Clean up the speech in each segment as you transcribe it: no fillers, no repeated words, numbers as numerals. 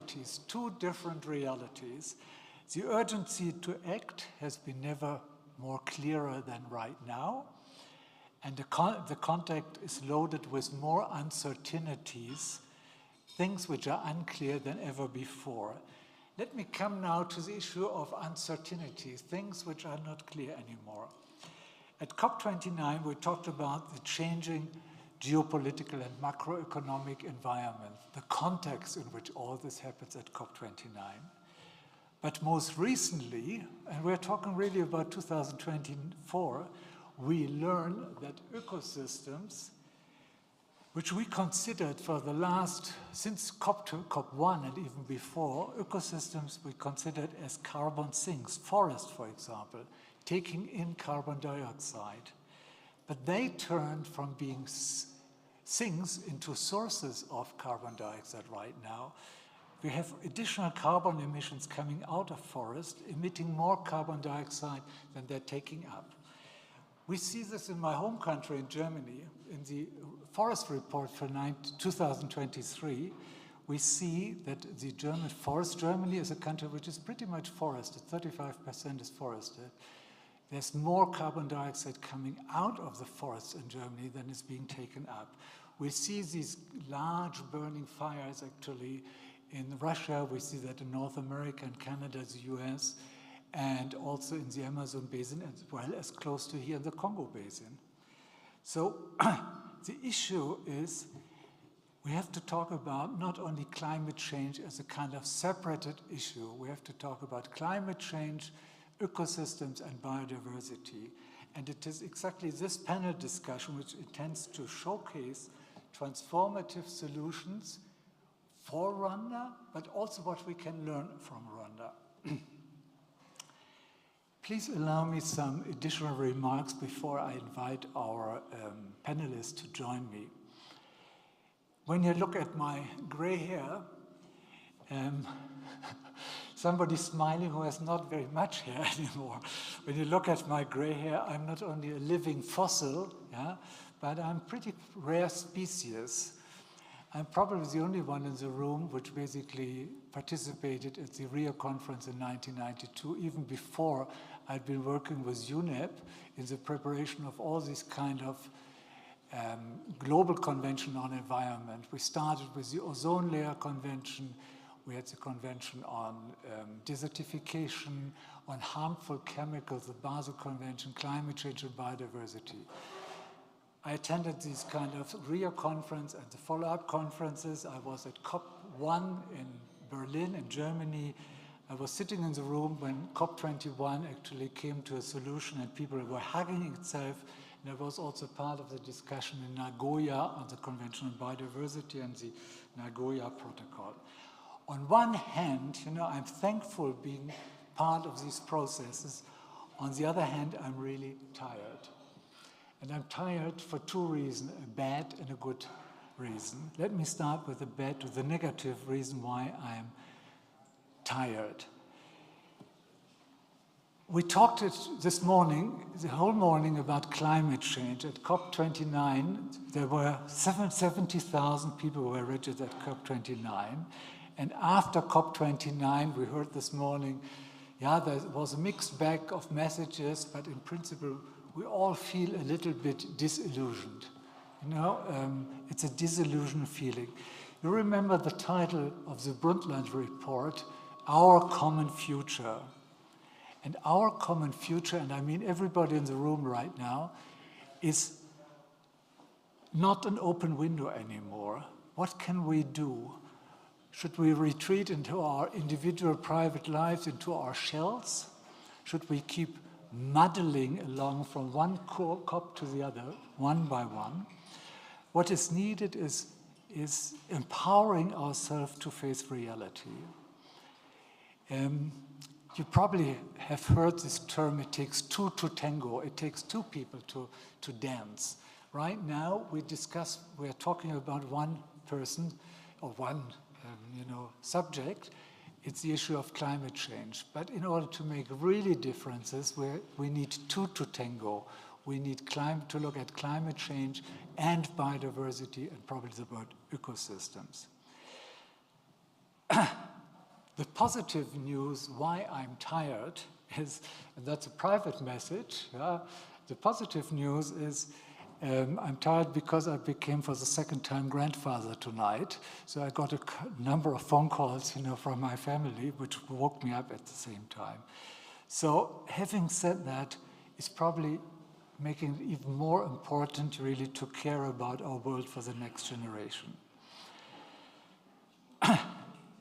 realities, two different realities. The urgency to act has been never more clearer than right now. And the context is loaded with more uncertainties, things which are unclear than ever before. Let me come now to the issue of uncertainties, things which are not clear anymore. At COP29, we talked about the changing geopolitical and macroeconomic environment, the context in which all this happens at COP29. But most recently, and we're talking really about 2024, we learn that ecosystems, which we considered for the last, since COP1 and even before, ecosystems we considered as carbon sinks, forest, for example, taking in carbon dioxide. But they turned from being sinks into sources of carbon dioxide right now. We have additional carbon emissions coming out of forest, emitting more carbon dioxide than they're taking up. We see this in my home country, in Germany. In the forest report for 2023, we see that the German forest, Germany is a country which is pretty much forested, 35% is forested. There's more carbon dioxide coming out of the forests in Germany than is being taken up. We see these large burning fires actually in Russia, we see that in North America and Canada, the US, and also in the Amazon basin, as well as close to here in the Congo basin. So the issue is we have to talk about not only climate change as a kind of separated issue, we have to talk about climate change, ecosystems, and biodiversity. And it is exactly this panel discussion which intends to showcase transformative solutions for Rwanda, but also what we can learn from Rwanda. Please allow me some additional remarks before I invite our panelists to join me. When you look at my gray hair, somebody's smiling who has not very much hair anymore. When you look at my gray hair, I'm not only a living fossil, yeah, but I'm a pretty rare species. I'm probably the only one in the room which basically participated at the Rio conference in 1992, even before I'd been working with UNEP in the preparation of all these kind of global convention on environment. We started with the ozone layer convention. We had the convention on desertification, on harmful chemicals, the Basel Convention, climate change and biodiversity. I attended these kind of Rio conference and the follow-up conferences. I was at COP1 in Berlin, in Germany. I was sitting in the room when COP21 actually came to a solution and people were hugging itself. And I was also part of the discussion in Nagoya on the Convention on Biodiversity and the Nagoya Protocol. On one hand, you know, I'm thankful being part of these processes. On the other hand, I'm really tired. And I'm tired for two reasons, a bad and a good reason. Let me start with the negative reason why I'm tired. We talked this morning, the whole morning, about climate change. At COP29, there were 70,000 people who were registered at COP29. And after COP29, we heard this morning, yeah, there was a mixed bag of messages, but in principle, we all feel a little bit disillusioned. You know, it's a disillusioned feeling. You remember the title of the Brundtland report, Our Common Future. And our common future, and I mean everybody in the room right now, is not an open window anymore. What can we do? Should we retreat into our individual private lives, into our shells? Should we keep muddling along from one COP to the other, one by one? What is needed is empowering ourselves to face reality. You probably have heard this term, it takes two to tango. It takes two people to dance. Right now, we're talking about one person or one subject. It's the issue of climate change. But in order to make really differences, we need two to tango. We need to look at climate change and biodiversity and probably the word ecosystems. The positive news, why I'm tired, is, and that's a private message, yeah? The positive news is I'm tired because I became for the second time grandfather tonight. So I got a number of phone calls, from my family, which woke me up at the same time. So having said that, it's probably making it even more important really to care about our world for the next generation.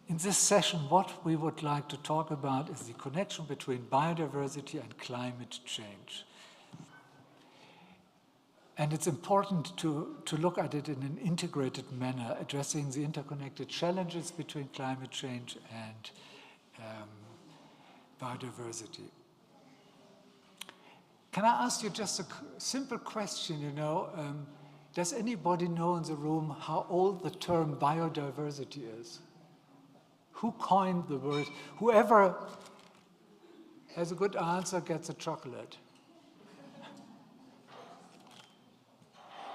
In this session, what we would like to talk about is the connection between biodiversity and climate change. And it's important to look at it in an integrated manner, addressing the interconnected challenges between climate change and biodiversity. Can I ask you just a simple question, does anybody know in the room how old the term biodiversity is? Who coined the word? Whoever has a good answer gets a chocolate.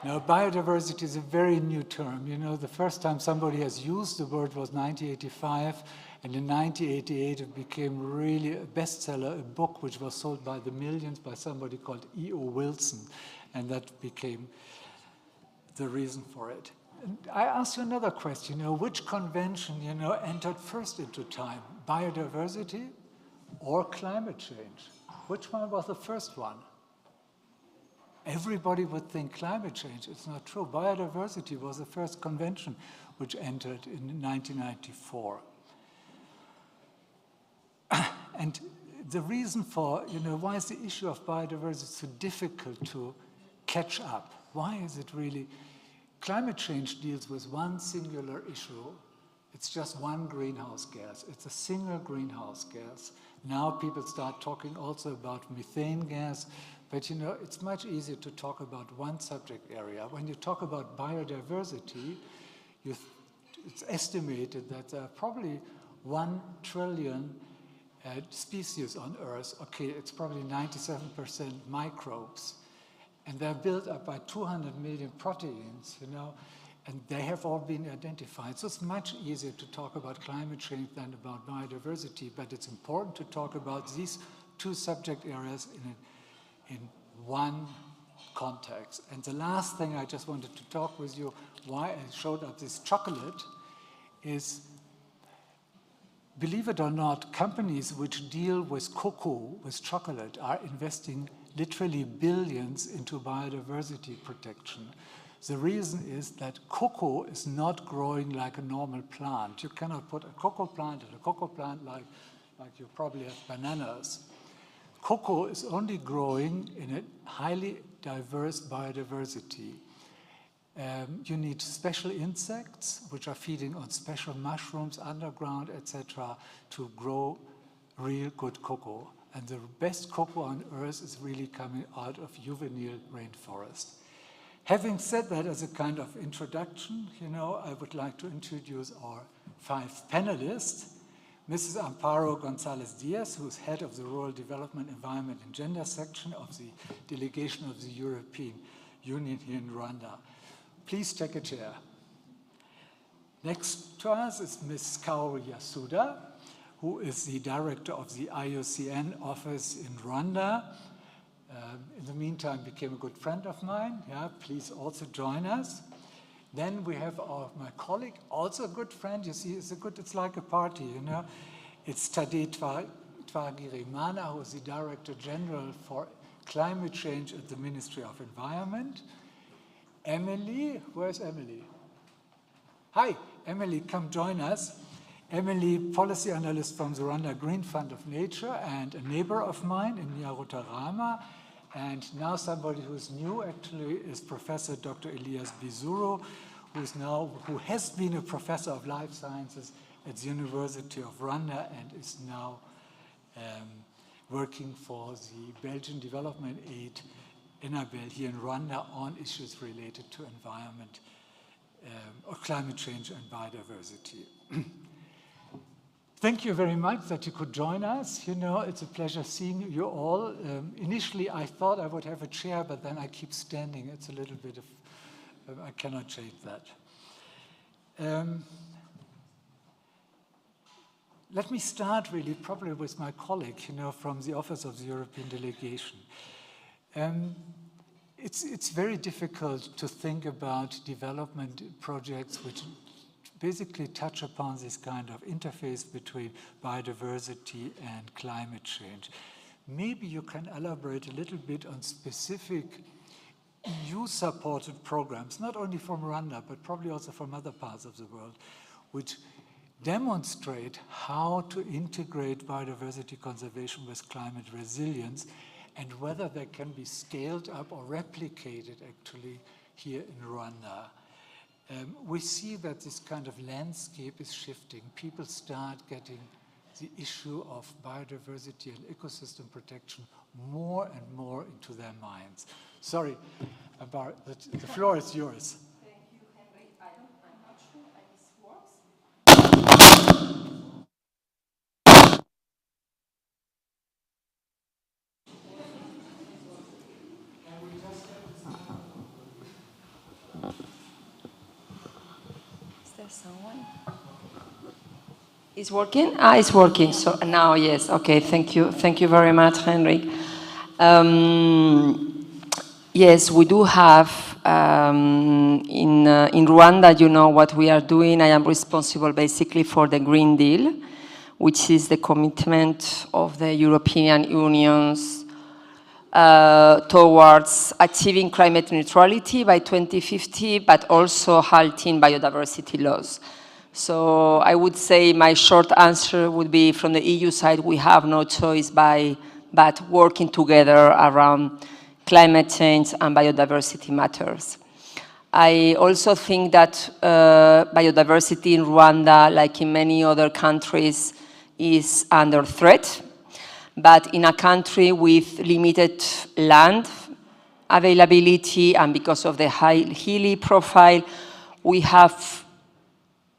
Now, biodiversity is a very new term. The first time somebody has used the word was 1985, and in 1988 it became really a bestseller, a book which was sold by the millions by somebody called E.O. Wilson, and that became the reason for it. And I ask you another question, which convention, entered first into time, biodiversity or climate change? Which one was the first one? Everybody would think climate change. It's not true. Biodiversity was the first convention which entered in 1994. And the reason for, why is the issue of biodiversity so difficult to catch up? Why is it really? Climate change deals with one singular issue. It's just one greenhouse gas. It's a single greenhouse gas. Now people start talking also about methane gas, but it's much easier to talk about one subject area. When you talk about biodiversity, it's estimated that there are probably 1 trillion species on Earth. Okay, it's probably 97% microbes. And they're built up by 200 million proteins, and they have all been identified. So it's much easier to talk about climate change than about biodiversity, but it's important to talk about these two subject areas in one context. And the last thing I just wanted to talk with you, why I showed up this chocolate, is, believe it or not, companies which deal with cocoa, with chocolate, are investing literally billions into biodiversity protection. The reason is that cocoa is not growing like a normal plant. You cannot put a cocoa plant in a cocoa plant like you probably have bananas. Cocoa is only growing in a highly diverse biodiversity. You need special insects which are feeding on special mushrooms underground, etc., to grow real good cocoa. And the best cocoa on Earth is really coming out of juvenile rainforest. Having said that as a kind of introduction, I would like to introduce our 5 panelists. Mrs. Amparo González-Díaz, who is head of the Rural Development, Environment and Gender section of the Delegation of the European Union here in Rwanda. Please take a chair. Next to us is Ms. Kaoru Yasuda, who is the director of the IUCN office in Rwanda. In the meantime, became a good friend of mine. Yeah, please also join us. Then we have my colleague, also a good friend. You see, it's like a party, It's Tade Twagirimana, who is the Director General for Climate Change at the Ministry of Environment. Emily, where's Emily? Hi, Emily, come join us. Emily, policy analyst from the Rwanda Green Fund of Nature and a neighbor of mine in Nyarutarama. And now somebody who's new actually is Professor Dr. Elias Bizuru, who has been a professor of life sciences at the University of Rwanda and is now working for the Belgian Development Aid, Enabel, here in Rwanda on issues related to environment or climate change and biodiversity. Thank you very much that you could join us. It's a pleasure seeing you all. Initially, I thought I would have a chair, but then I keep standing. It's a little bit of, I cannot change that. let me start really probably with my colleague, from the Office of the European Delegation. It's very difficult to think about development projects which basically touch upon this kind of interface between biodiversity and climate change. Maybe you can elaborate a little bit on specific EU-supported programs, not only from Rwanda, but probably also from other parts of the world, which demonstrate how to integrate biodiversity conservation with climate resilience, and whether they can be scaled up or replicated actually here in Rwanda. We see that this kind of landscape is shifting. People start getting the issue of biodiversity and ecosystem protection more and more into their minds. Sorry, the floor is yours. Thank you, Henry. I'm not sure if this works. Is there someone? Is working? It's working. So now, yes. Okay. Thank you. Thank you very much, Henry. Yes, we do have in Rwanda. You know what we are doing. I am responsible basically for the Green Deal, which is the commitment of the European Union's towards achieving climate neutrality by 2050, but also halting biodiversity loss. So I would say my short answer would be, from the EU side, we have no choice but working together around climate change and biodiversity matters. I also think that biodiversity in Rwanda, like in many other countries, is under threat. But in a country with limited land availability and because of the high hilly profile, we have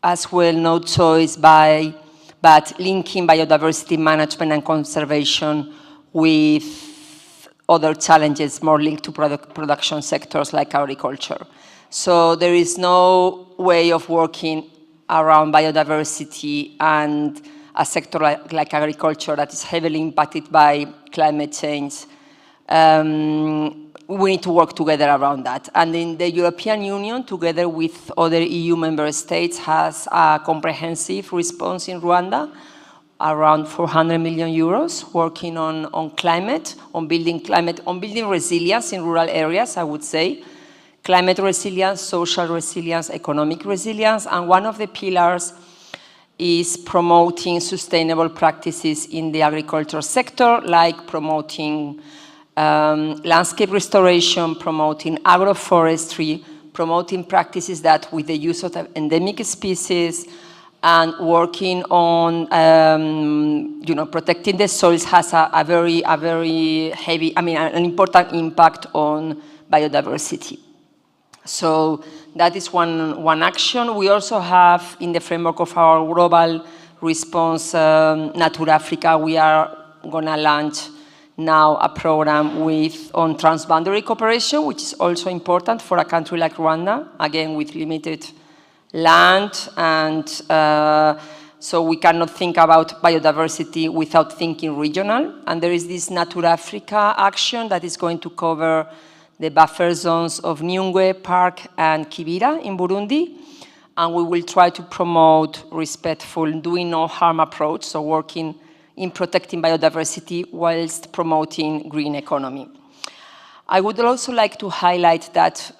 as well no choice but linking biodiversity management and conservation with other challenges more linked to production sectors like agriculture. So there is no way of working around biodiversity and a sector like agriculture that is heavily impacted by climate change. We need to work together around that. And in the European Union, together with other EU member states, has a comprehensive response in Rwanda, around 400 million euros, working on climate, on building resilience in rural areas, I would say. Climate resilience, social resilience, economic resilience, and one of the pillars is promoting sustainable practices in the agriculture sector, like promoting landscape restoration, promoting agroforestry, promoting practices that with the use of endemic species, and working on protecting the soils has a very heavy, an important impact on biodiversity. So that is one action. We also have, in the framework of our global response, Natura Africa, we are going to launch now a program on transboundary cooperation, which is also important for a country like Rwanda, again with limited land, and so we cannot think about biodiversity without thinking regional. And there is this Natura Africa action that is going to cover the buffer zones of Nyungwe Park and Kibira in Burundi, and we will try to promote respectful, doing no harm approach, so working in protecting biodiversity whilst promoting green economy. I would also like to highlight that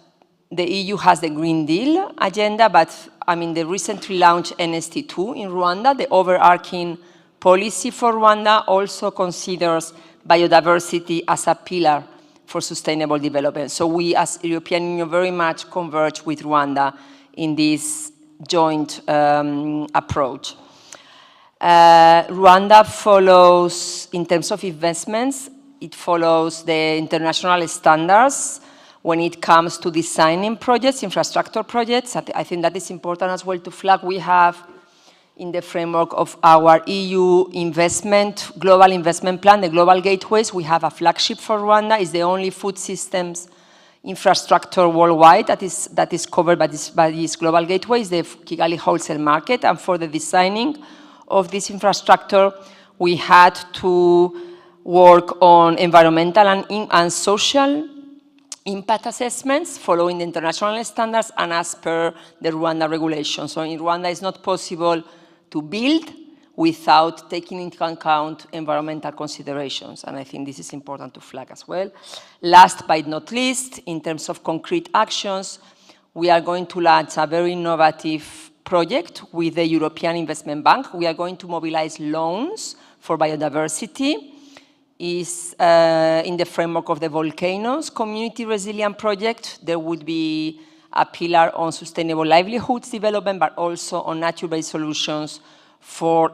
the EU has the Green Deal agenda, but the recently launched NST2 in Rwanda, the overarching policy for Rwanda, also considers biodiversity as a pillar for sustainable development. So we as European Union very much converge with Rwanda in this joint approach. Rwanda follows, in terms of investments, it follows the international standards when it comes to designing projects, infrastructure projects. I think that is important as well to flag. We have, in the framework of our EU global investment plan, the Global Gateways, we have a flagship for Rwanda. It's the only food systems infrastructure worldwide that is covered by this Global Gateways, the Kigali wholesale market, and for the designing of this infrastructure, we had to work on environmental and social impact assessments following the international standards and as per the Rwanda regulation. So in Rwanda, it's not possible to build without taking into account environmental considerations. And I think this is important to flag as well. Last but not least, in terms of concrete actions, we are going to launch a very innovative project with the European Investment Bank. We are going to mobilize loans for biodiversity. Is in the framework of the Volcanoes Community Resilient Project. There would be a pillar on sustainable livelihoods development, but also on nature-based solutions for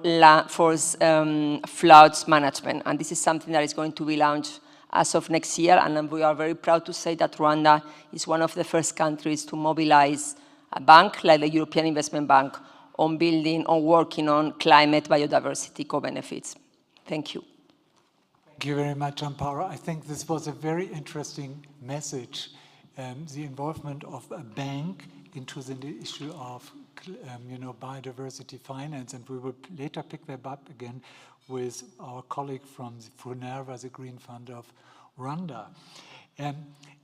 floods management. And this is something that is going to be launched as of next year. And we are very proud to say that Rwanda is one of the first countries to mobilize a bank like the European Investment Bank on building, on working on climate biodiversity co-benefits. Thank you. Thank you very much, Amparo. I think this was a very interesting message, the involvement of a bank into the issue of biodiversity finance, and we will later pick that up again with our colleague from FUNERVA, the Green Fund of Rwanda.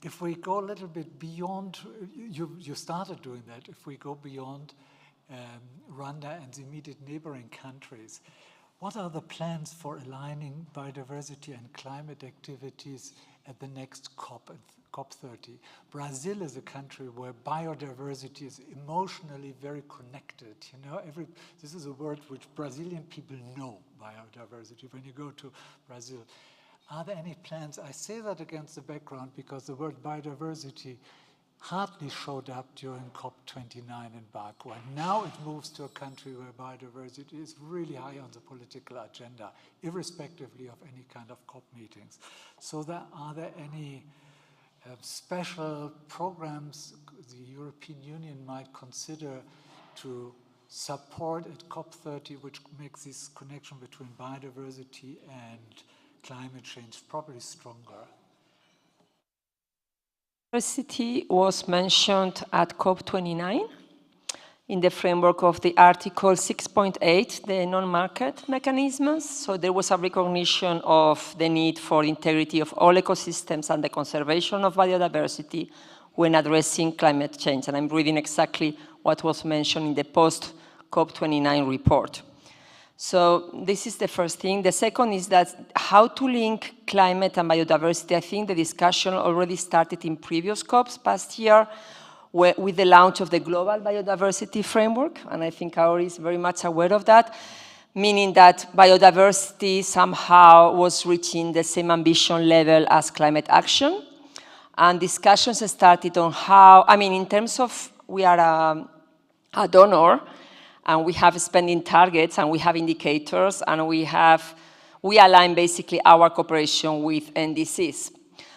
If we go a little bit beyond, you started doing that, if we go beyond Rwanda and the immediate neighboring countries, what are the plans for aligning biodiversity and climate activities at the next COP30? Brazil is a country where biodiversity is emotionally very connected. This is a word which Brazilian people know, biodiversity, when you go to Brazil. Are there any plans? I say that against the background because the word biodiversity hardly showed up during COP29 in Baku. And now it moves to a country where biodiversity is really high on the political agenda, irrespectively of any kind of COP meetings. So are there any special programs the European Union might consider to support at COP30, which makes this connection between biodiversity and climate change probably stronger? Biodiversity was mentioned at COP29 in the framework of the Article 6.8, the non-market mechanisms. So there was a recognition of the need for integrity of all ecosystems and the conservation of biodiversity when addressing climate change. And I'm reading exactly what was mentioned in the post-COP29 report. So this is the first thing. The second is that how to link climate and biodiversity. I think the discussion already started in previous COPs past year with the launch of the Global Biodiversity Framework, and I think Kaori is very much aware of that, meaning that biodiversity somehow was reaching the same ambition level as climate action. And discussions started on how, in terms of, we are a donor, and we have spending targets, and we have indicators, and we align basically our cooperation with NDCs.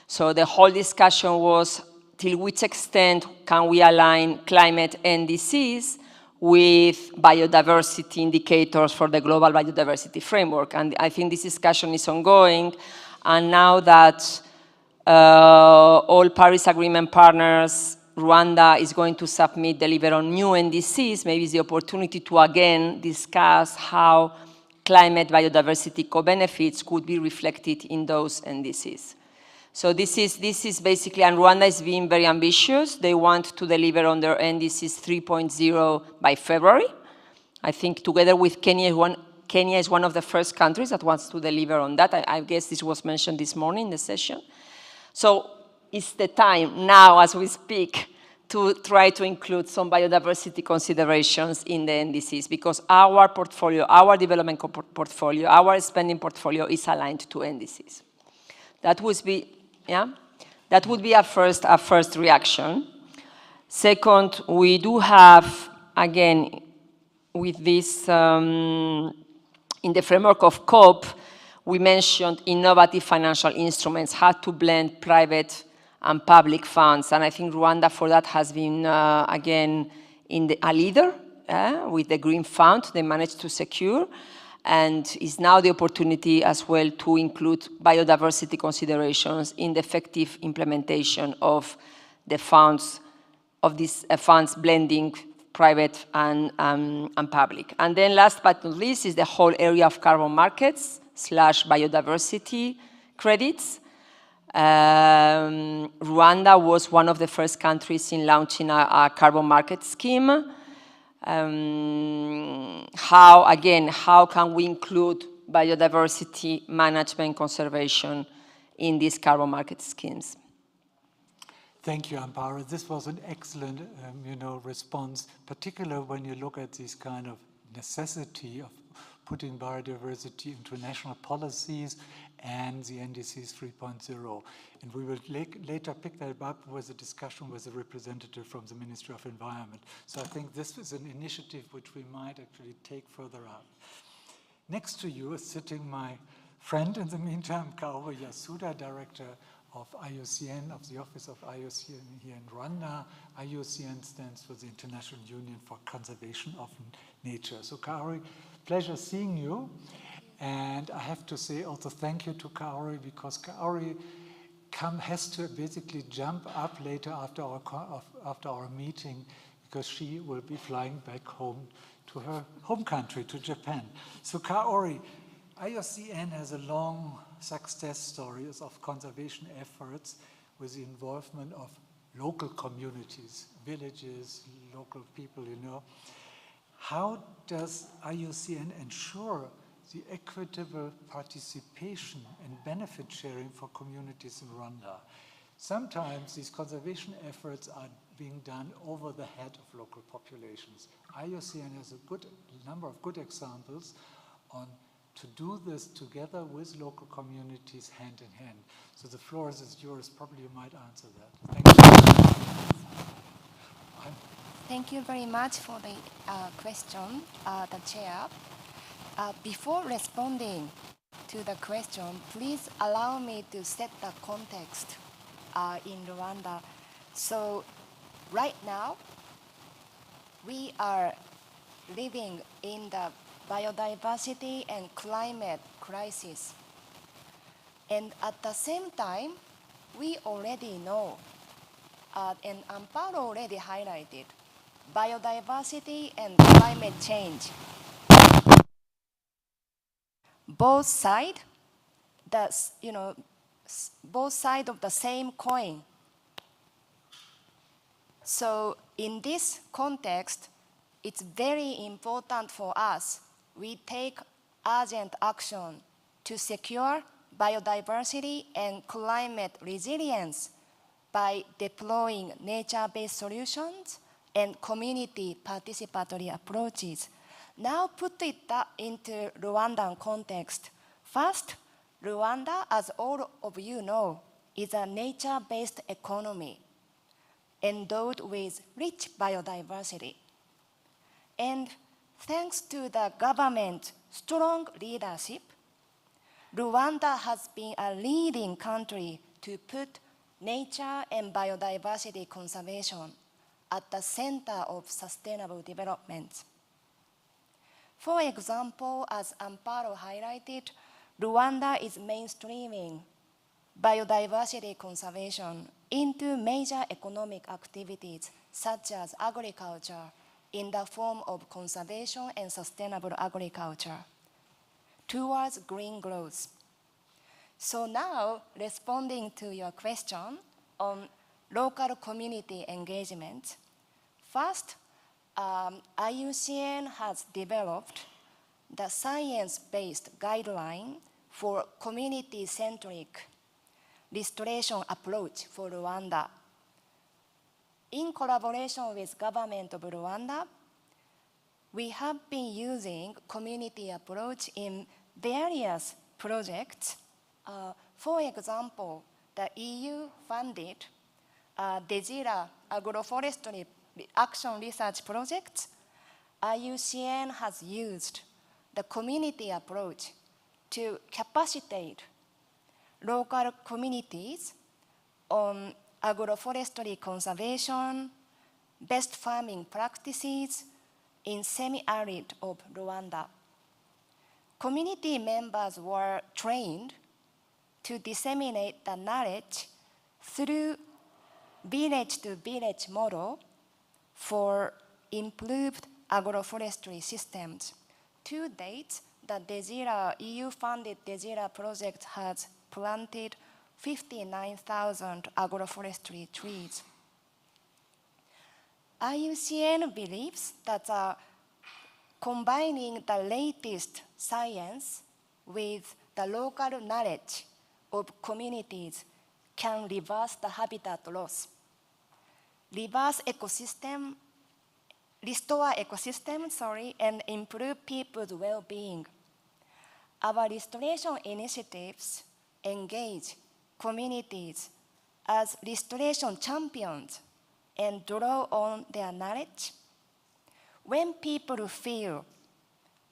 So the whole discussion was, till which extent can we align climate NDCs with biodiversity indicators for the Global Biodiversity Framework? And I think this discussion is ongoing, and now that all Paris Agreement partners, Rwanda is going to deliver on new NDCs, maybe it's the opportunity to again discuss how climate biodiversity co-benefits could be reflected in those NDCs. So this is basically, and Rwanda is being very ambitious. They want to deliver on their NDCs 3.0 by February. I think together with Kenya is one of the first countries that wants to deliver on that. I guess this was mentioned this morning in the session. So it's the time now, as we speak, to try to include some biodiversity considerations in the NDCs, because our portfolio, our development portfolio, our spending portfolio is aligned to NDCs. That would be, that would be a first reaction. Second, we do have, again, with this, in the framework of COP, we mentioned innovative financial instruments, how to blend private and public funds. And I think Rwanda for that has been, again, a leader with the Green Fund they managed to secure. And is now the opportunity as well to include biodiversity considerations in the effective implementation of the funds, of these funds blending private and public. And then last but not least is the whole area of carbon markets / biodiversity credits. Rwanda was one of the first countries in launching a carbon market scheme. How can we include biodiversity management conservation in these carbon market schemes? Thank you, Amparo. This was an excellent, response, particularly when you look at this kind of necessity of putting biodiversity into national policies and the NDCs 3.0. And we will later pick that up with a discussion with a representative from the Ministry of Environment. So I think this is an initiative which we might actually take further up. Next to you is sitting my friend in the meantime, Kaoru Yasuda, Director of IUCN, of the Office of IUCN here in Rwanda. IUCN stands for the International Union for Conservation of Nature. So Kaori, pleasure seeing you. And I have to say also thank you to Kaori, because Kaori has to basically jump up later after our meeting, because she will be flying back home to her home country, to Japan. So Kaori, IUCN has a long success stories of conservation efforts with the involvement of local communities, villages, local people, How does IUCN ensure the equitable participation and benefit sharing for communities in Rwanda? Sometimes these conservation efforts are being done over the head of local populations. IUCN has a number of good examples on to do this together with local communities hand in hand. So the floor is yours. Probably you might answer that. Thank you. Thank you very much for the question, the chair. Before responding to the question, please allow me to set the context in Rwanda. So right now, we are living in the biodiversity and climate crisis. And at the same time, we already know, and Amparo already highlighted, biodiversity and climate change. Both sides of the same coin. So in this context, it's very important for us we take urgent action to secure biodiversity and climate resilience by deploying nature-based solutions and community participatory approaches. Now put it into Rwandan context. First, Rwanda, as all of you know, is a nature-based economy endowed with rich biodiversity. And thanks to the government's strong leadership, Rwanda has been a leading country to put nature and biodiversity conservation at the center of sustainable development. For example, as Amparo highlighted, Rwanda is mainstreaming biodiversity conservation into major economic activities such as agriculture in the form of conservation and sustainable agriculture towards green growth. So now, responding to your question on local community engagement, first, IUCN has developed the science-based guideline for community-centric restoration approach for Rwanda. In collaboration with Government of Rwanda, we have been using community approach in various projects. For example, the EU funded DESIRA agroforestry action research projects. IUCN has used the community approach to capacitate local communities on agroforestry conservation, best farming practices in semi-arid of Rwanda. Community members were trained to disseminate the knowledge through village-to-village model for improved agroforestry systems. To date, the EU-funded DESIRA project has planted 59,000 agroforestry trees. IUCN believes that combining the latest science with the local knowledge of communities can reverse the habitat loss, restore ecosystem, and improve people's well-being. Our restoration initiatives engage communities as restoration champions and draw on their knowledge. When people feel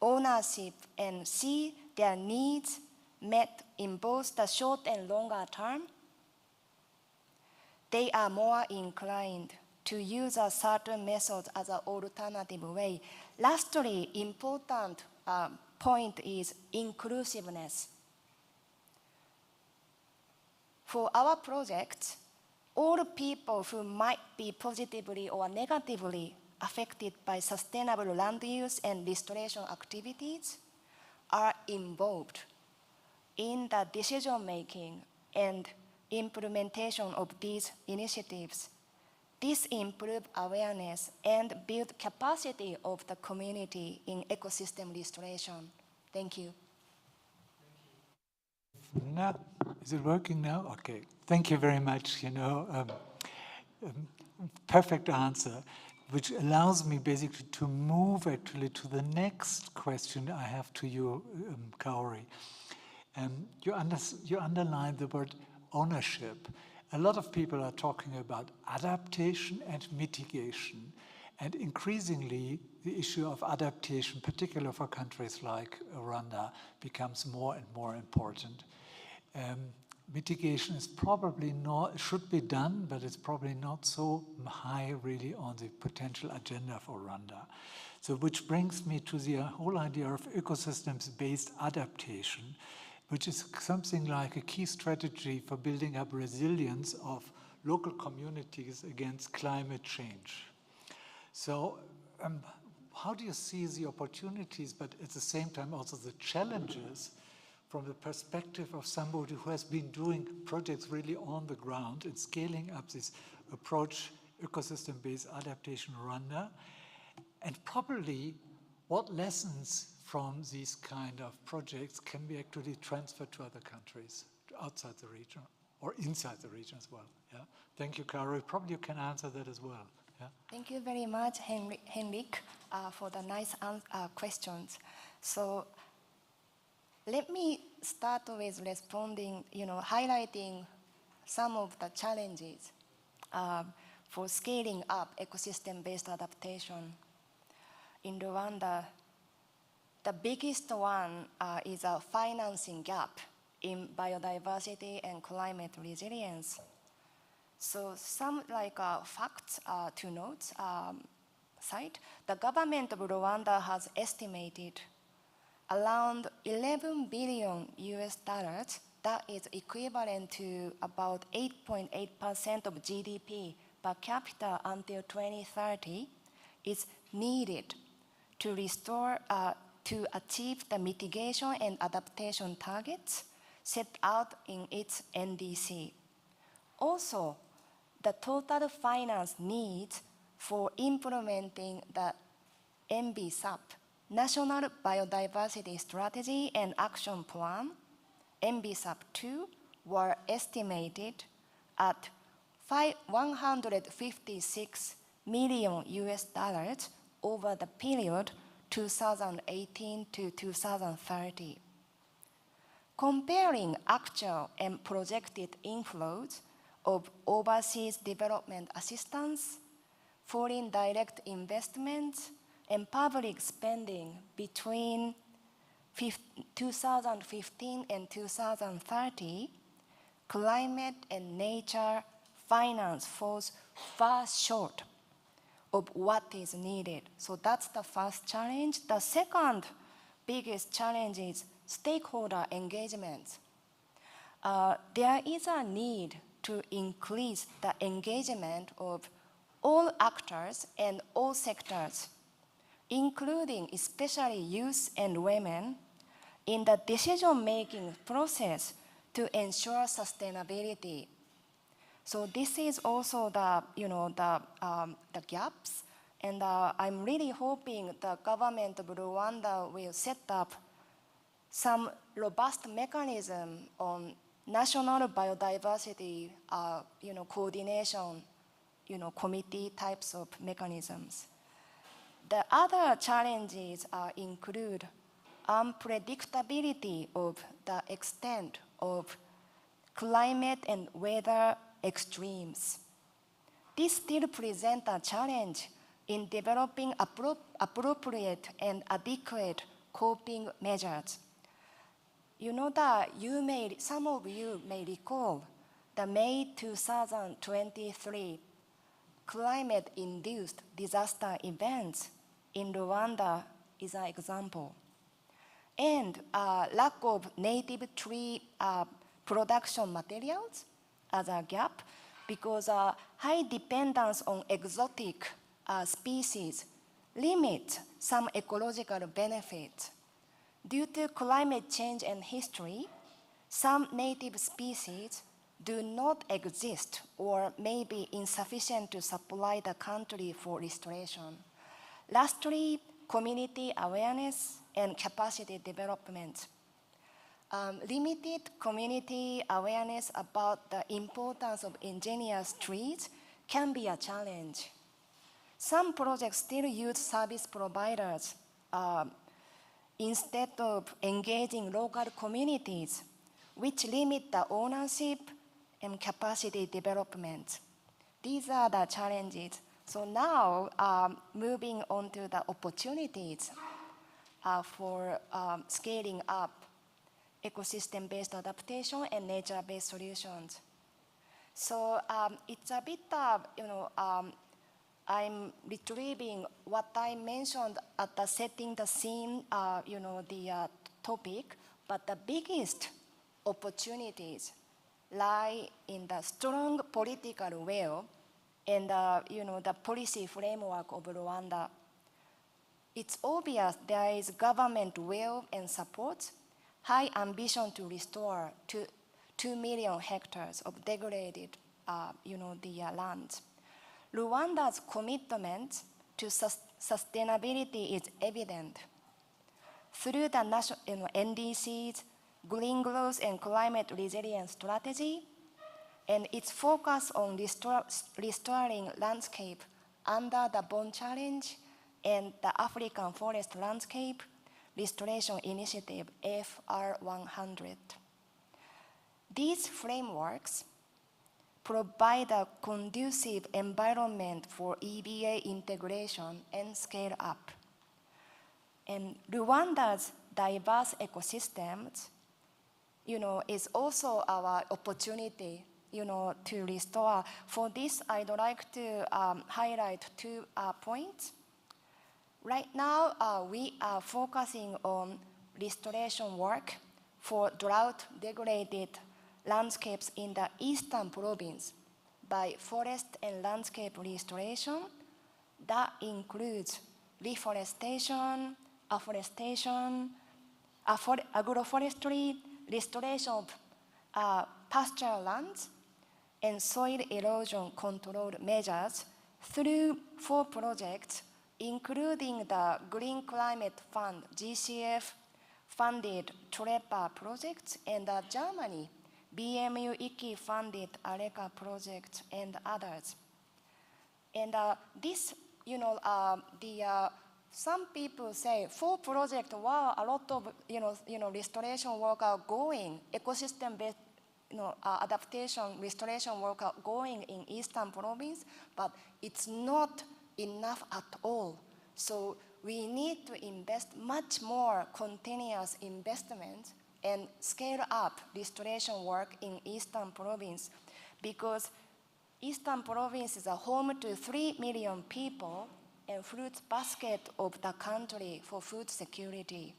ownership and see their needs met in both the short and longer term, they are more inclined to use a certain method as an alternative way. Lastly, important point is inclusiveness. For our project, all people who might be positively or negatively affected by sustainable land use and restoration activities are involved in the decision-making and implementation of these initiatives. This improves awareness and builds capacity of the community in ecosystem restoration. Thank you. Now, is it working now? Okay. Thank you very much. Perfect answer, which allows me basically to move actually to the next question I have to you, Kaori. You underlined the word ownership. A lot of people are talking about adaptation and mitigation, and increasingly the issue of adaptation, particularly for countries like Rwanda, becomes more and more important. Mitigation is probably not, should be done, but it's probably not so high really on the potential agenda for Rwanda. So which brings me to the whole idea of ecosystems-based adaptation, which is something like a key strategy for building up resilience of local communities against climate change. So how do you see the opportunities, but at the same time also the challenges from the perspective of somebody who has been doing projects really on the ground and scaling up this approach, ecosystem-based adaptation in Rwanda, and probably what lessons from these kind of projects can be actually transferred to other countries outside the region or inside the region as well? Yeah. Thank you, Caro. Probably you can answer that as well. Yeah. Thank you very much, Henrik, for the nice questions. So let me start with responding, highlighting some of the challenges for scaling up ecosystem-based adaptation. In Rwanda, the biggest one is a financing gap in biodiversity and climate resilience. So some facts to note, the government of Rwanda has estimated around $11 billion US, that is equivalent to about 8.8% of GDP per capita until 2030, is needed to restore, to achieve the mitigation and adaptation targets set out in its NDC. Also, the total finance needs for implementing the NBSAP, National Biodiversity Strategy and Action Plan, NBSAP2, were estimated at $156 million US over the period 2018 to 2030. Comparing actual and projected inflows of overseas development assistance, foreign direct investments, and public spending between 2015 and 2030, climate and nature finance falls far short of what is needed. So that's the first challenge. The second biggest challenge is stakeholder engagement. There is a need to increase the engagement of all actors and all sectors, including especially youth and women, in the decision-making process to ensure sustainability. So this is also the, the gaps, and I'm really hoping the government of Rwanda will set up some robust mechanism on national biodiversity, coordination, committee types of mechanisms. The other challenges include unpredictability of the extent of climate and weather extremes. This still presents a challenge in developing appropriate and adequate coping measures. You know that some of you may recall the May 2023 climate-induced disaster events in Rwanda is an example. And lack of native tree production materials as a gap, because high dependence on exotic species limits some ecological benefits. Due to climate change and history, some native species do not exist or may be insufficient to supply the country for restoration. Lastly, community awareness and capacity development. Limited community awareness about the importance of indigenous trees can be a challenge. Some projects still use service providers instead of engaging local communities, which limit the ownership and capacity development. These are the challenges. So now, moving on to the opportunities for scaling up ecosystem-based adaptation and nature-based solutions. So it's a bit, I'm retrieving what I mentioned at the setting the scene, the topic, but the biggest opportunities lie in the strong political will and the policy framework of Rwanda. It's obvious there is government will and support, high ambition to restore 2 million hectares of degraded, land. Rwanda's commitment to sustainability is evident. Through the national NDC's Green Growth and Climate Resilience Strategy, and its focus on restoring landscape under the Bond Challenge and the African Forest Landscape Restoration Initiative, FR100. These frameworks provide a conducive environment for EBA integration and scale up. And Rwanda's diverse ecosystems, is also our opportunity, to restore. For this, I'd like to highlight 2 points. Right now, we are focusing on restoration work for drought-degraded landscapes in the eastern province by forest and landscape restoration. That includes reforestation, afforestation, agroforestry, restoration of pasture lands, and soil erosion control measures through 4 projects, including the Green Climate Fund, GCF, funded TREPA projects, and the Germany BMU IKI funded ARECA project, and others. And this, some people say 4 projects, wow, a lot of restoration work are going, ecosystem-based adaptation, restoration work are going in Eastern Province, but it's not enough at all. So we need to invest much more continuous investment and scale up restoration work in Eastern Province, because Eastern Province is a home to 3 million people and fruit basket of the country for food security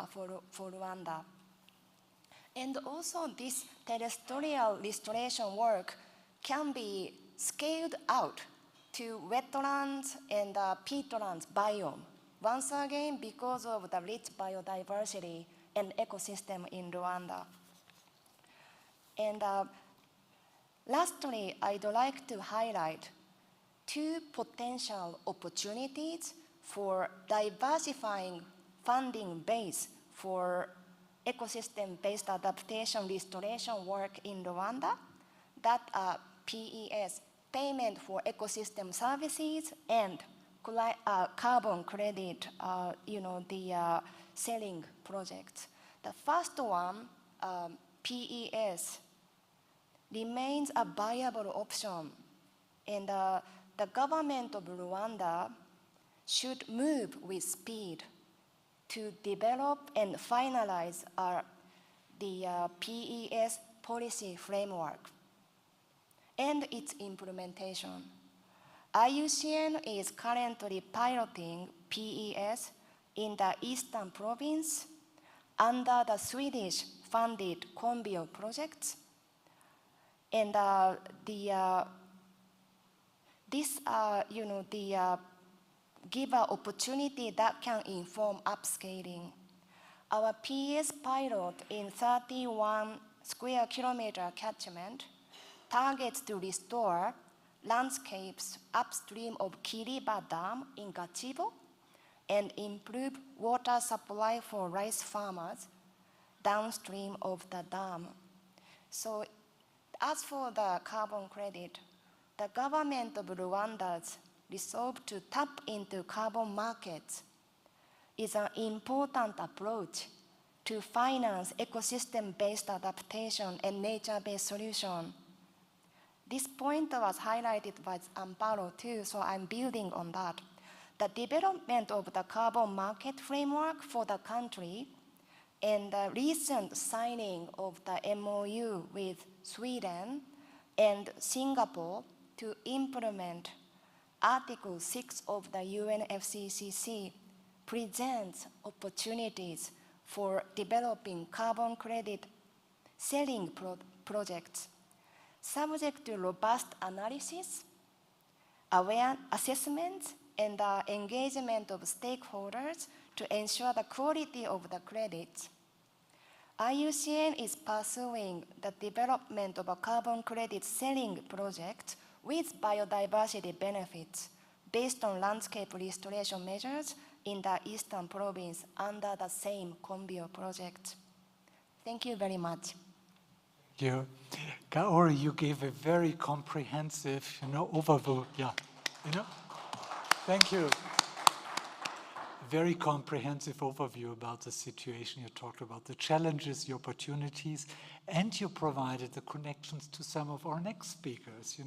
for Rwanda. And also this terrestrial restoration work can be scaled out to wetlands and peatlands biome. Once again, because of the rich biodiversity and ecosystem in Rwanda. And lastly, I'd like to highlight two potential opportunities for diversifying funding base for ecosystem-based adaptation restoration work in Rwanda, that are PES, Payment for Ecosystem Services, and carbon credit, selling projects. The first one, PES, remains a viable option, and the government of Rwanda should move with speed to develop and finalize the PES policy framework and its implementation. IUCN is currently piloting PES in the Eastern Province under the Swedish-funded Combio project, and give an opportunity that can inform upscaling. Our PES pilot in 31 square kilometer catchment targets to restore landscapes upstream of Kiriba Dam in Gachibo and improve water supply for rice farmers downstream of the dam. So as for the carbon credit, the government of Rwanda's resolve to tap into carbon markets is an important approach to finance ecosystem-based adaptation and nature-based solution. This point was highlighted by Amparo too, so I'm building on that. The development of the carbon market framework for the country and the recent signing of the MOU with Sweden and Singapore to implement Article 6 of the UNFCCC presents opportunities for developing carbon credit selling projects, subject to robust analysis, aware assessments, and engagement of stakeholders to ensure the quality of the credits. IUCN is pursuing the development of a carbon credit selling project with biodiversity benefits based on landscape restoration measures in the Eastern Province under the same Combio project. Thank you very much. Thank you. Kaori, you gave a very comprehensive, overview. Yeah, Thank you. Very comprehensive overview about the situation. You talked about the challenges, the opportunities, and you provided the connections to some of our next speakers.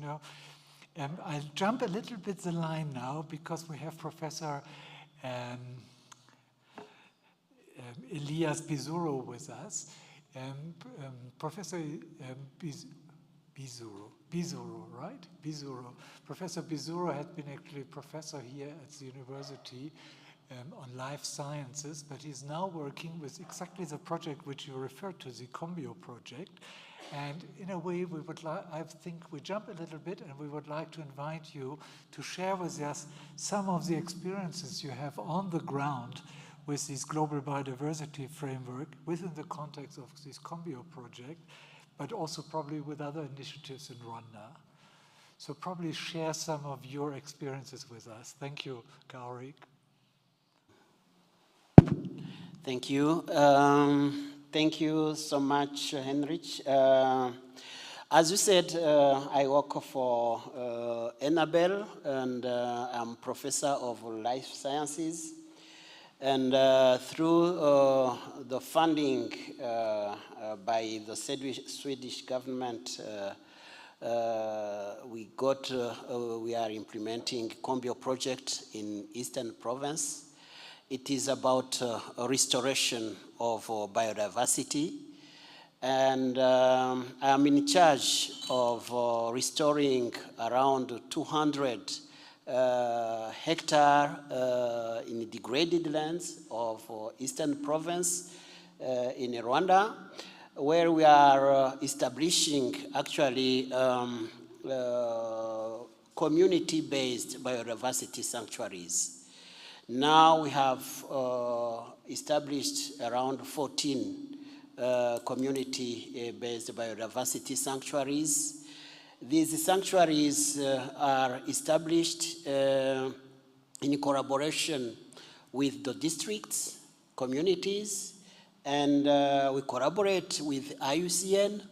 I'll jump a little bit the line now because we have Professor Elias Bizuro with us. Professor Bizuro, right? Bizuro. Professor Bizuro had been actually a professor here at the university on life sciences, but he's now working with exactly the project which you referred to, the Combio project. And in a way, I think we jump a little bit, and we would like to invite you to share with us some of the experiences you have on the ground with this global biodiversity framework within the context of this Combio project, but also probably with other initiatives in Rwanda. So probably share some of your experiences with us. Thank you, Kaori. Thank you. Thank you so much, Henrich. As you said, I work for Enabel, and I'm professor of life sciences. And through the funding by the Swedish government, we are implementing Combio project in Eastern Province. It is about restoration of biodiversity. And I'm in charge of restoring around 200 hectare in degraded lands of Eastern Province in Rwanda, where we are establishing actually community-based biodiversity sanctuaries. Now we have established around 14 community-based biodiversity sanctuaries. These sanctuaries are established in collaboration with the districts, communities, and we collaborate with IUCN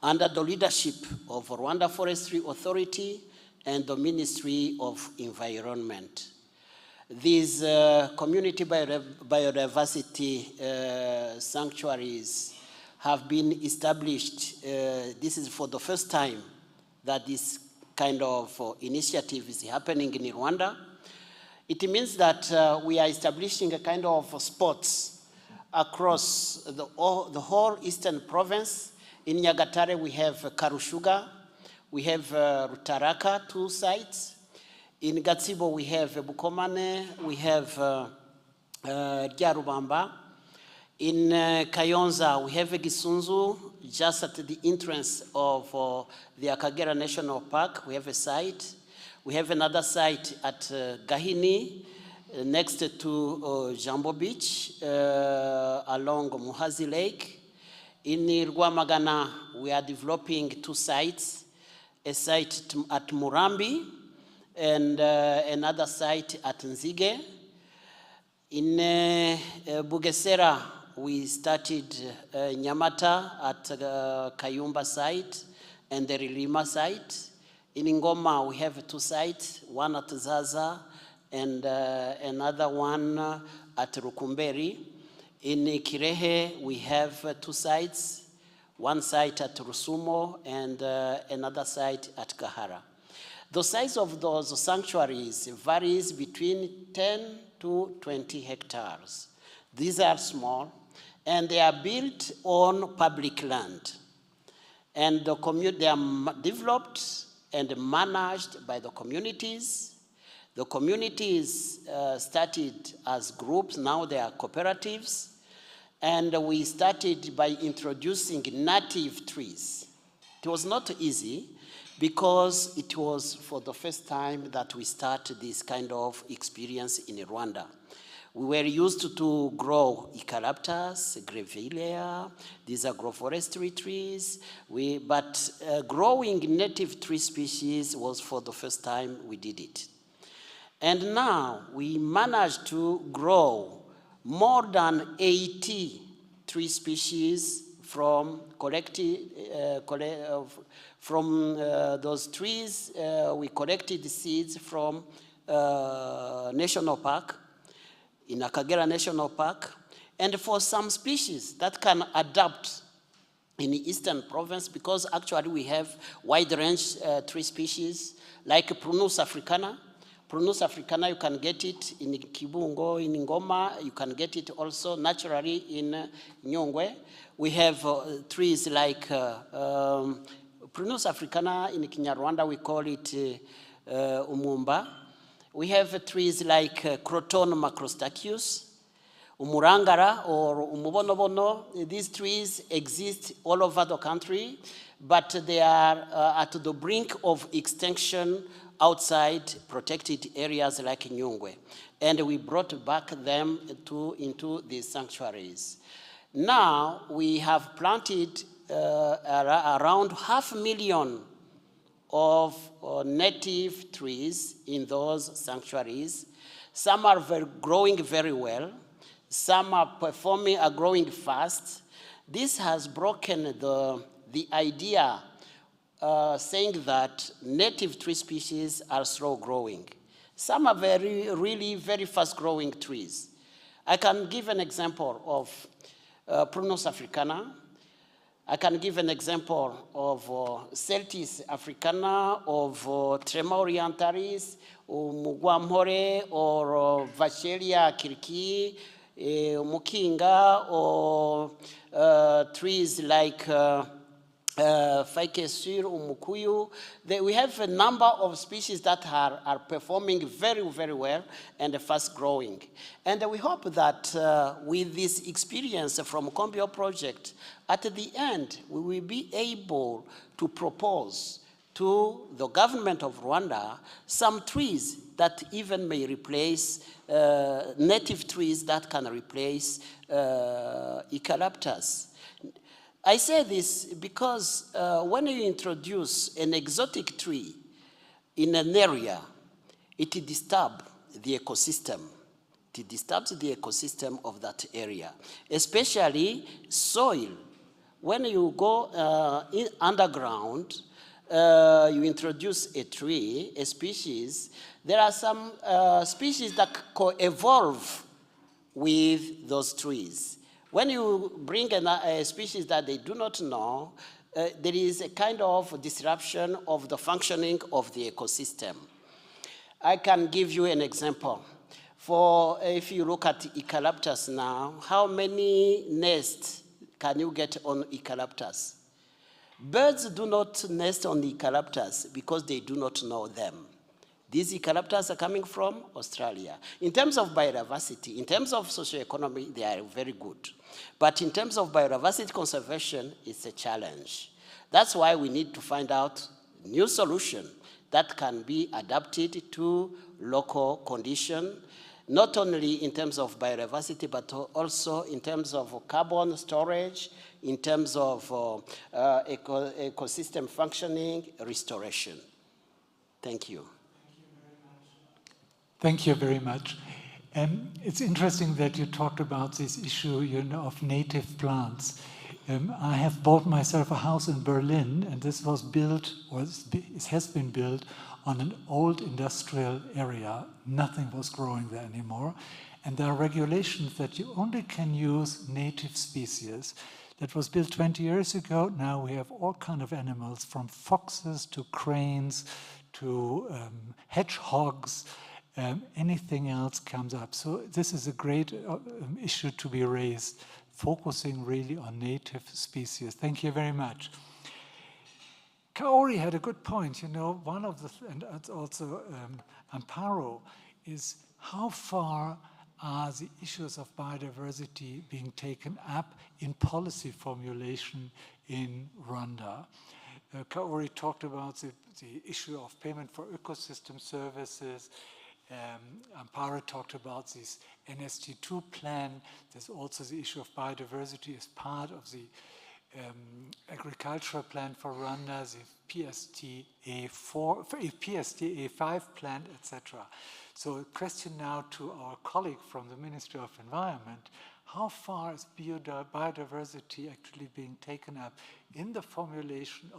under the leadership of Rwanda Forestry Authority and the Ministry of Environment. These community biodiversity sanctuaries have been established. This is for the first time that this kind of initiative is happening in Rwanda. It means that we are establishing a kind of spots across the whole eastern province. In Nyagatare, we have Karushuga, we have Rutaraka, 2 sites. In Gatsibo, we have Bukomane, we have Gyarubamba. In Kayonza, we have Gisunzu, just at the entrance of the Akagera National Park. We have a site. We have another site at Gahini, next to Jambo Beach, along Muhazi Lake. In Rwamagana, we are developing 2 sites, a site at Murambi, and another site at Nzige. In Bugesera, we started Nyamata at Kayumba site and the Rilima site. In Ngoma, we have 2 sites, one at Zaza and another one at Rukumberi. In Kirehe, we have 2 sites, one site at Rusumo and another site at Kahara. The size of those sanctuaries varies between 10 to 20 hectares. These are small, and they are built on public land. And they are developed and managed by the communities. The communities started as groups, now they are cooperatives. And we started by introducing native trees. It was not easy, because it was for the first time that we started this kind of experience in Rwanda. We were used to grow eucalyptus, grevillea, these are agroforestry trees, but growing native tree species was for the first time we did it. And now we managed to grow more than 80 tree species from those trees. We collected seeds from National Park, in Akagera National Park, and for some species that can adapt in the eastern province, because actually we have wide range tree species like Prunus africana. Prunus africana, you can get it in Kibungo, in Ngoma, you can get it also naturally in Nyungwe. We have trees like Prunus africana, in Kinyarwanda we call it Umumba. We have trees like Croton macrostachys, Umurangara or Umubonobono. These trees exist all over the country, but they are at the brink of extinction outside protected areas like Nyungwe. And we brought back them into these sanctuaries. Now we have planted around 500,000 of native trees in those sanctuaries. Some are growing very well. Some are growing fast. This has broken the idea saying that native tree species are slow growing. Some are really very fast growing trees. I can give an example of Prunus africana. I can give an example of Celtis africana, of Trema orientalis, or Mugwamhore, or Vacheria kirki, Mukinga, or trees like Faikesur or Mukuyu. We have a number of species that are performing very, very well and fast growing. And we hope that with this experience from Combio project, at the end, we will be able to propose to the government of Rwanda some trees that even may replace native trees that can replace eucalyptus. I say this because when you introduce an exotic tree in an area, it disturbs the ecosystem. It disturbs the ecosystem of that area, especially soil. When you go underground, you introduce a tree, a species, there are some species that co-evolve with those trees. When you bring a species that they do not know, there is a kind of disruption of the functioning of the ecosystem. I can give you an example. If you look at eucalyptus now, how many nests can you get on eucalyptus? Birds do not nest on eucalyptus because they do not know them. These eucalyptus are coming from Australia. In terms of biodiversity, in terms of socioeconomy, they are very good. But in terms of biodiversity conservation, it's a challenge. That's why we need to find out a new solution that can be adapted to local condition, not only in terms of biodiversity, but also in terms of carbon storage, in terms of ecosystem functioning, restoration. Thank you. Thank you very much. It's interesting that you talked about this issue, of native plants. I have bought myself a house in Berlin, and this was built, or it has been built, on an old industrial area. Nothing was growing there anymore. And there are regulations that you only can use native species. That was built 20 years ago. Now we have all kinds of animals, from foxes to cranes to hedgehogs. Anything else comes up. So this is a great issue to be raised, focusing really on native species. Thank you very much. Kaori had a good point. One of the, and it's also Amparo, is how far are the issues of biodiversity being taken up in policy formulation in Rwanda? Kaori talked about the issue of payment for ecosystem services. Amparo talked about this NST2 plan. There's also the issue of biodiversity as part of the agricultural plan for Rwanda, the PSTA5 plan, etc. So a question now to our colleague from the Ministry of Environment: how far is biodiversity actually being taken up in the formulation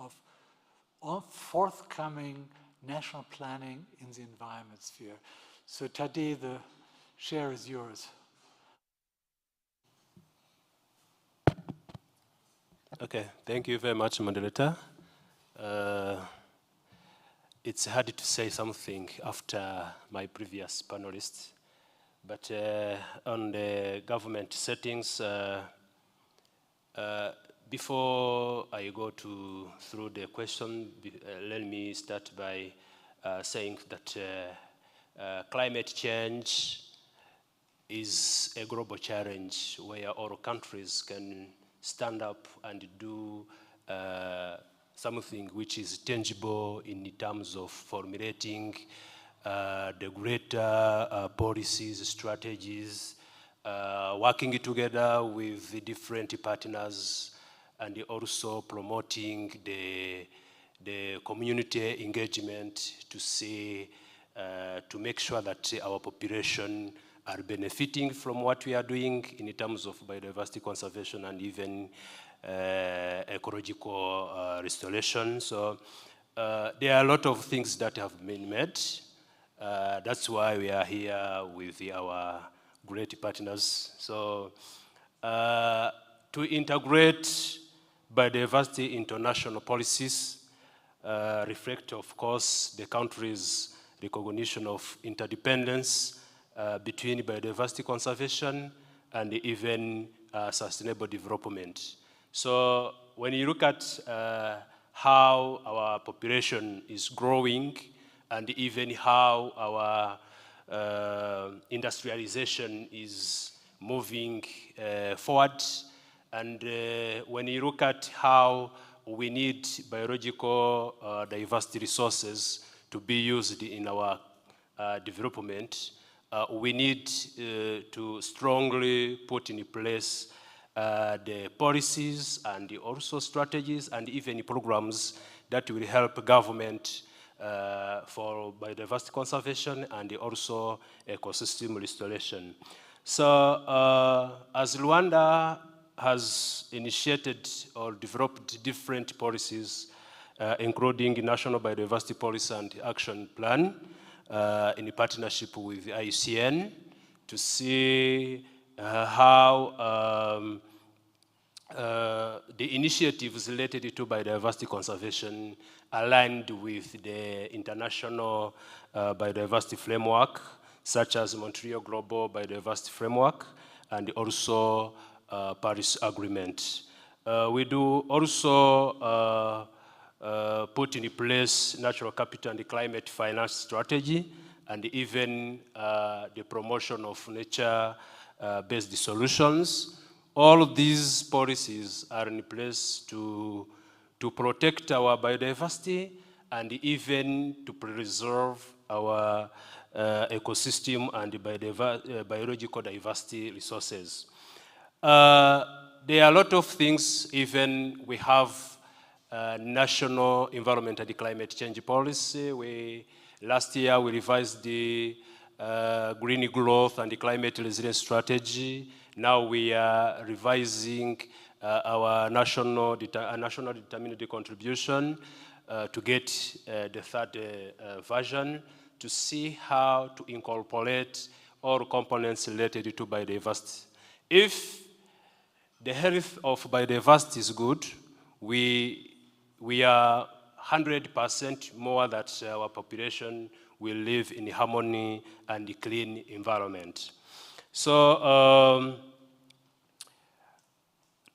of forthcoming national planning in the environment sphere? So Tadej, the chair is yours. Okay, thank you very much, moderator. It's hard to say something after my previous panelists, but on the government settings, before I go through the question, let me start by saying that climate change is a global challenge where all countries can stand up and do something which is tangible in terms of formulating the greater policies, strategies, working together with the different partners, and also promoting the community engagement to make sure that our population are benefiting from what we are doing in terms of biodiversity conservation and even ecological restoration. So there are a lot of things that have been made. That's why we are here with our great partners. So to integrate biodiversity into national policies reflect, of course, the country's recognition of interdependence between biodiversity conservation and even sustainable development. So when you look at how our population is growing and even how our industrialization is moving forward, and when you look at how we need biological diversity resources to be used in our development. We need to strongly put in place the policies and also strategies and even programs that will help government for biodiversity conservation and also ecosystem restoration. So as Rwanda has initiated or developed different policies, including National Biodiversity Policy and Action Plan in partnership with IUCN to see how the initiatives related to biodiversity conservation aligned with the international biodiversity framework, such as Montreal Global Biodiversity Framework and also Paris Agreement. We do also put in place natural capital and climate finance strategy, and even the promotion of nature-based solutions. All of these policies are in place to protect our biodiversity and even to preserve our ecosystem and biological diversity resources. There are a lot of things. Even we have national environment and climate change policy. Last year we revised the green growth and the climate resilience strategy. Now we are revising our national determined contribution to get the third version to see how to incorporate all components related to biodiversity. If the health of biodiversity is good, we are 100% more that our population will live in harmony and clean environment. So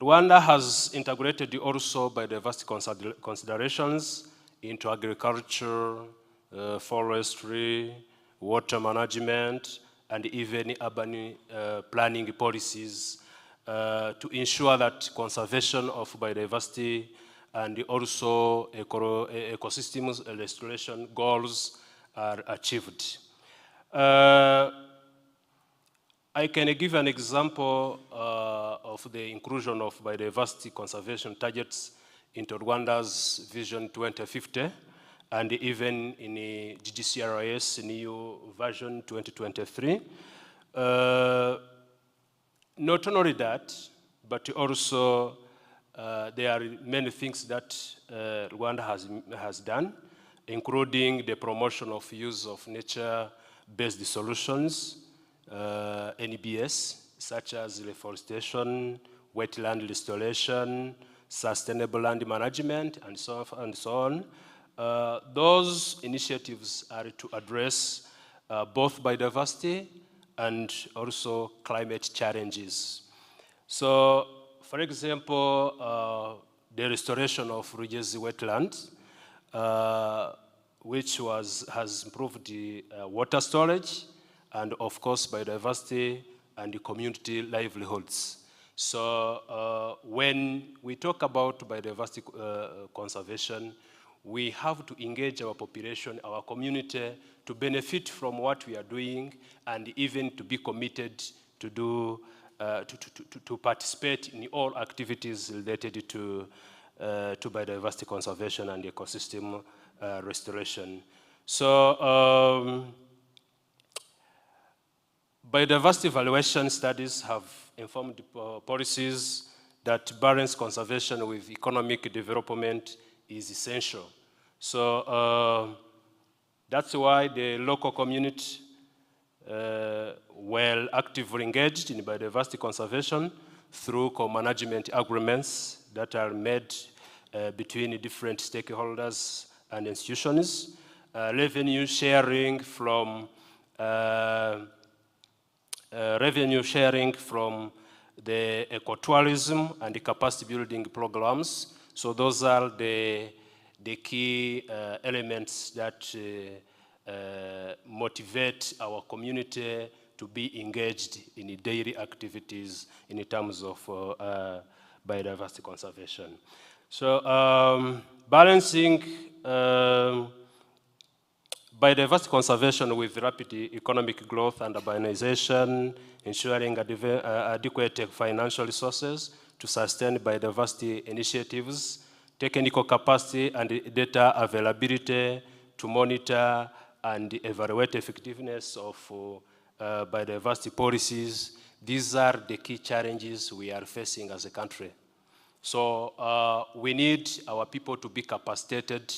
Rwanda has integrated also biodiversity considerations into agriculture, forestry, water management, and even urban planning policies to ensure that conservation of biodiversity and also ecosystems restoration goals are achieved. I can give an example of the inclusion of biodiversity conservation targets into Rwanda's Vision 2050, and even in the GGCRIS EU version 2023. Not only that, but also there are many things that Rwanda has done, including the promotion of use of nature-based solutions, NBS, such as reforestation, wetland restoration, sustainable land management, and so on. Those initiatives are to address both biodiversity and also climate challenges. So, for example, the restoration of Rugezi wetlands, which has improved the water storage, and of course biodiversity and the community livelihoods. So when we talk about biodiversity conservation, we have to engage our population, our community, to benefit from what we are doing, and even to be committed to do, to participate in all activities related to biodiversity conservation and ecosystem restoration. So biodiversity evaluation studies have informed policies that balance conservation with economic development is essential. So that's why the local community were actively engaged in biodiversity conservation through co-management agreements that are made between different stakeholders and institutions, revenue sharing from the ecotourism and the capacity building programs. So those are the key elements that motivate our community to be engaged in daily activities in terms of biodiversity conservation. So balancing biodiversity conservation with rapid economic growth and urbanization, ensuring adequate financial resources to sustain biodiversity initiatives, technical capacity and data availability to monitor and evaluate effectiveness of biodiversity policies. These are the key challenges we are facing as a country. So we need our people to be capacitated,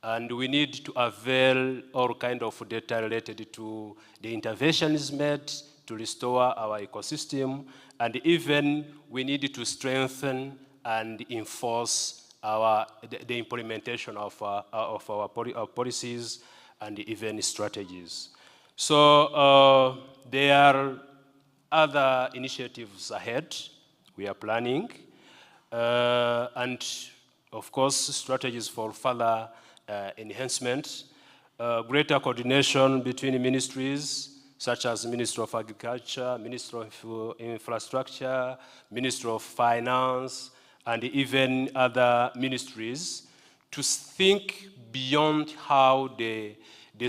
and we need to avail all kind of data related to the interventions made to restore our ecosystem, and even we need to strengthen and enforce the implementation of our policies and even strategies. So there are other initiatives ahead we are planning, and of course strategies for further enhancement, greater coordination between ministries such as Ministry of Agriculture, Ministry of Infrastructure, Ministry of Finance, and even other ministries to think beyond how the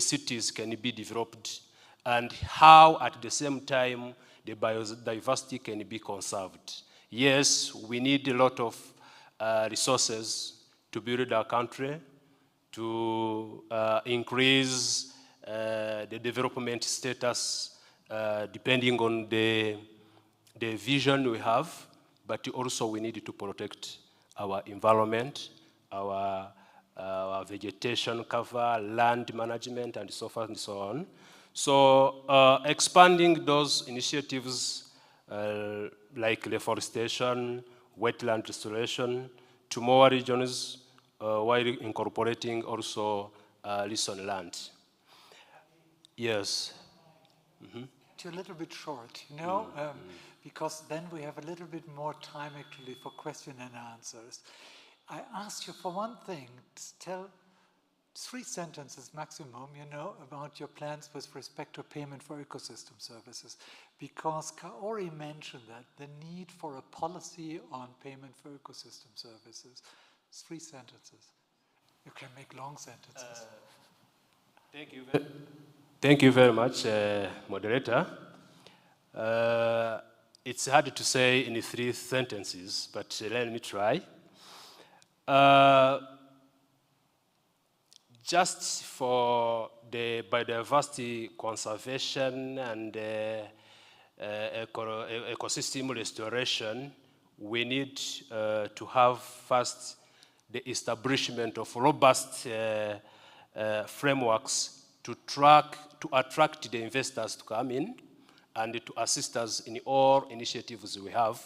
cities can be developed and how at the same time the biodiversity can be conserved. Yes, we need a lot of resources to build our country, to increase the development status depending on the vision we have, but also we need to protect our environment, our vegetation cover, land management, and so forth and so on. So expanding those initiatives like reforestation, wetland restoration to more regions while incorporating also lease-on land. Yes. A little bit short, you know, because then we have a little bit more time actually for question and answers. I asked you for one thing, tell 3 sentences maximum, you know, about your plans with respect to payment for ecosystem services, because Kaori mentioned that the need for a policy on payment for ecosystem services. 3 sentences. You can make long sentences. Thank you very much, moderator. It's hard to say in 3 sentences, but let me try. Just for the biodiversity conservation and ecosystem restoration, we need to have first the establishment of robust frameworks to attract the investors to come in and to assist us in all initiatives we have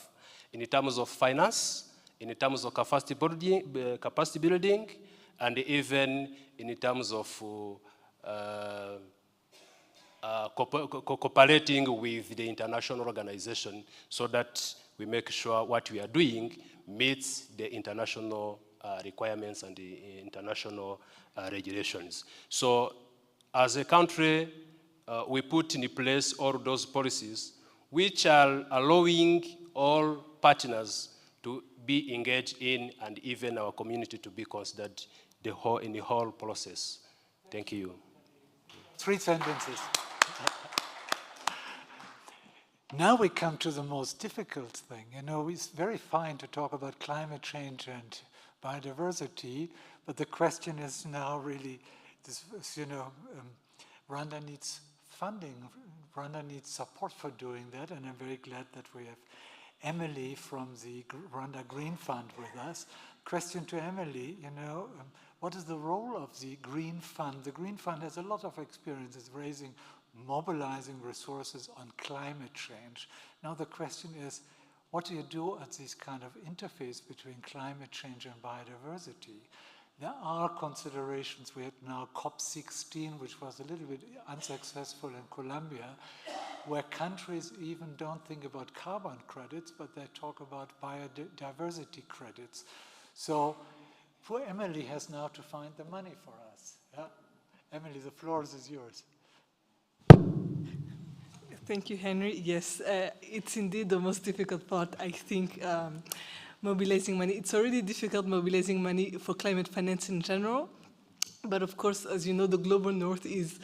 in terms of finance, in terms of capacity building, and even in terms of cooperating with the international organization so that we make sure what we are doing meets the international requirements and the international regulations. So as a country, we put in place all those policies which are allowing all partners to be engaged in, and even our community to be considered in the whole process. Thank you. 3 sentences. Now we come to the most difficult thing. You know, it's very fine to talk about climate change and biodiversity, but the question is now really, this, you know, Rwanda needs funding. Rwanda needs support for doing that, and I'm very glad that we have Emily from the Rwanda Green Fund with us. Question to Emily, you know, what is the role of the Green Fund? The Green Fund has a lot of experience in mobilizing resources on climate change. Now the question is, what do you do at this kind of interface between climate change and biodiversity? There are considerations. We had now COP16, which was a little bit unsuccessful in Colombia, where countries even don't think about carbon credits, but they talk about biodiversity credits. So poor Emily has now to find the money for us. Yeah? Emily, the floor is yours. Thank you, Henry. Yes, it's indeed the most difficult part. I think mobilizing money. It's already difficult mobilizing money for climate finance in general. But of course, as you know, the Global North is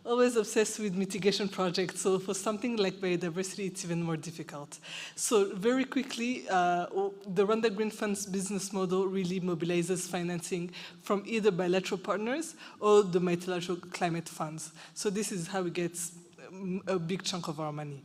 always obsessed with mitigation projects. So for something like biodiversity, it's even more difficult. So very quickly, the Rwanda Green Fund's business model really mobilizes financing from either bilateral partners or the multilateral climate funds. So this is how we get a big chunk of our money.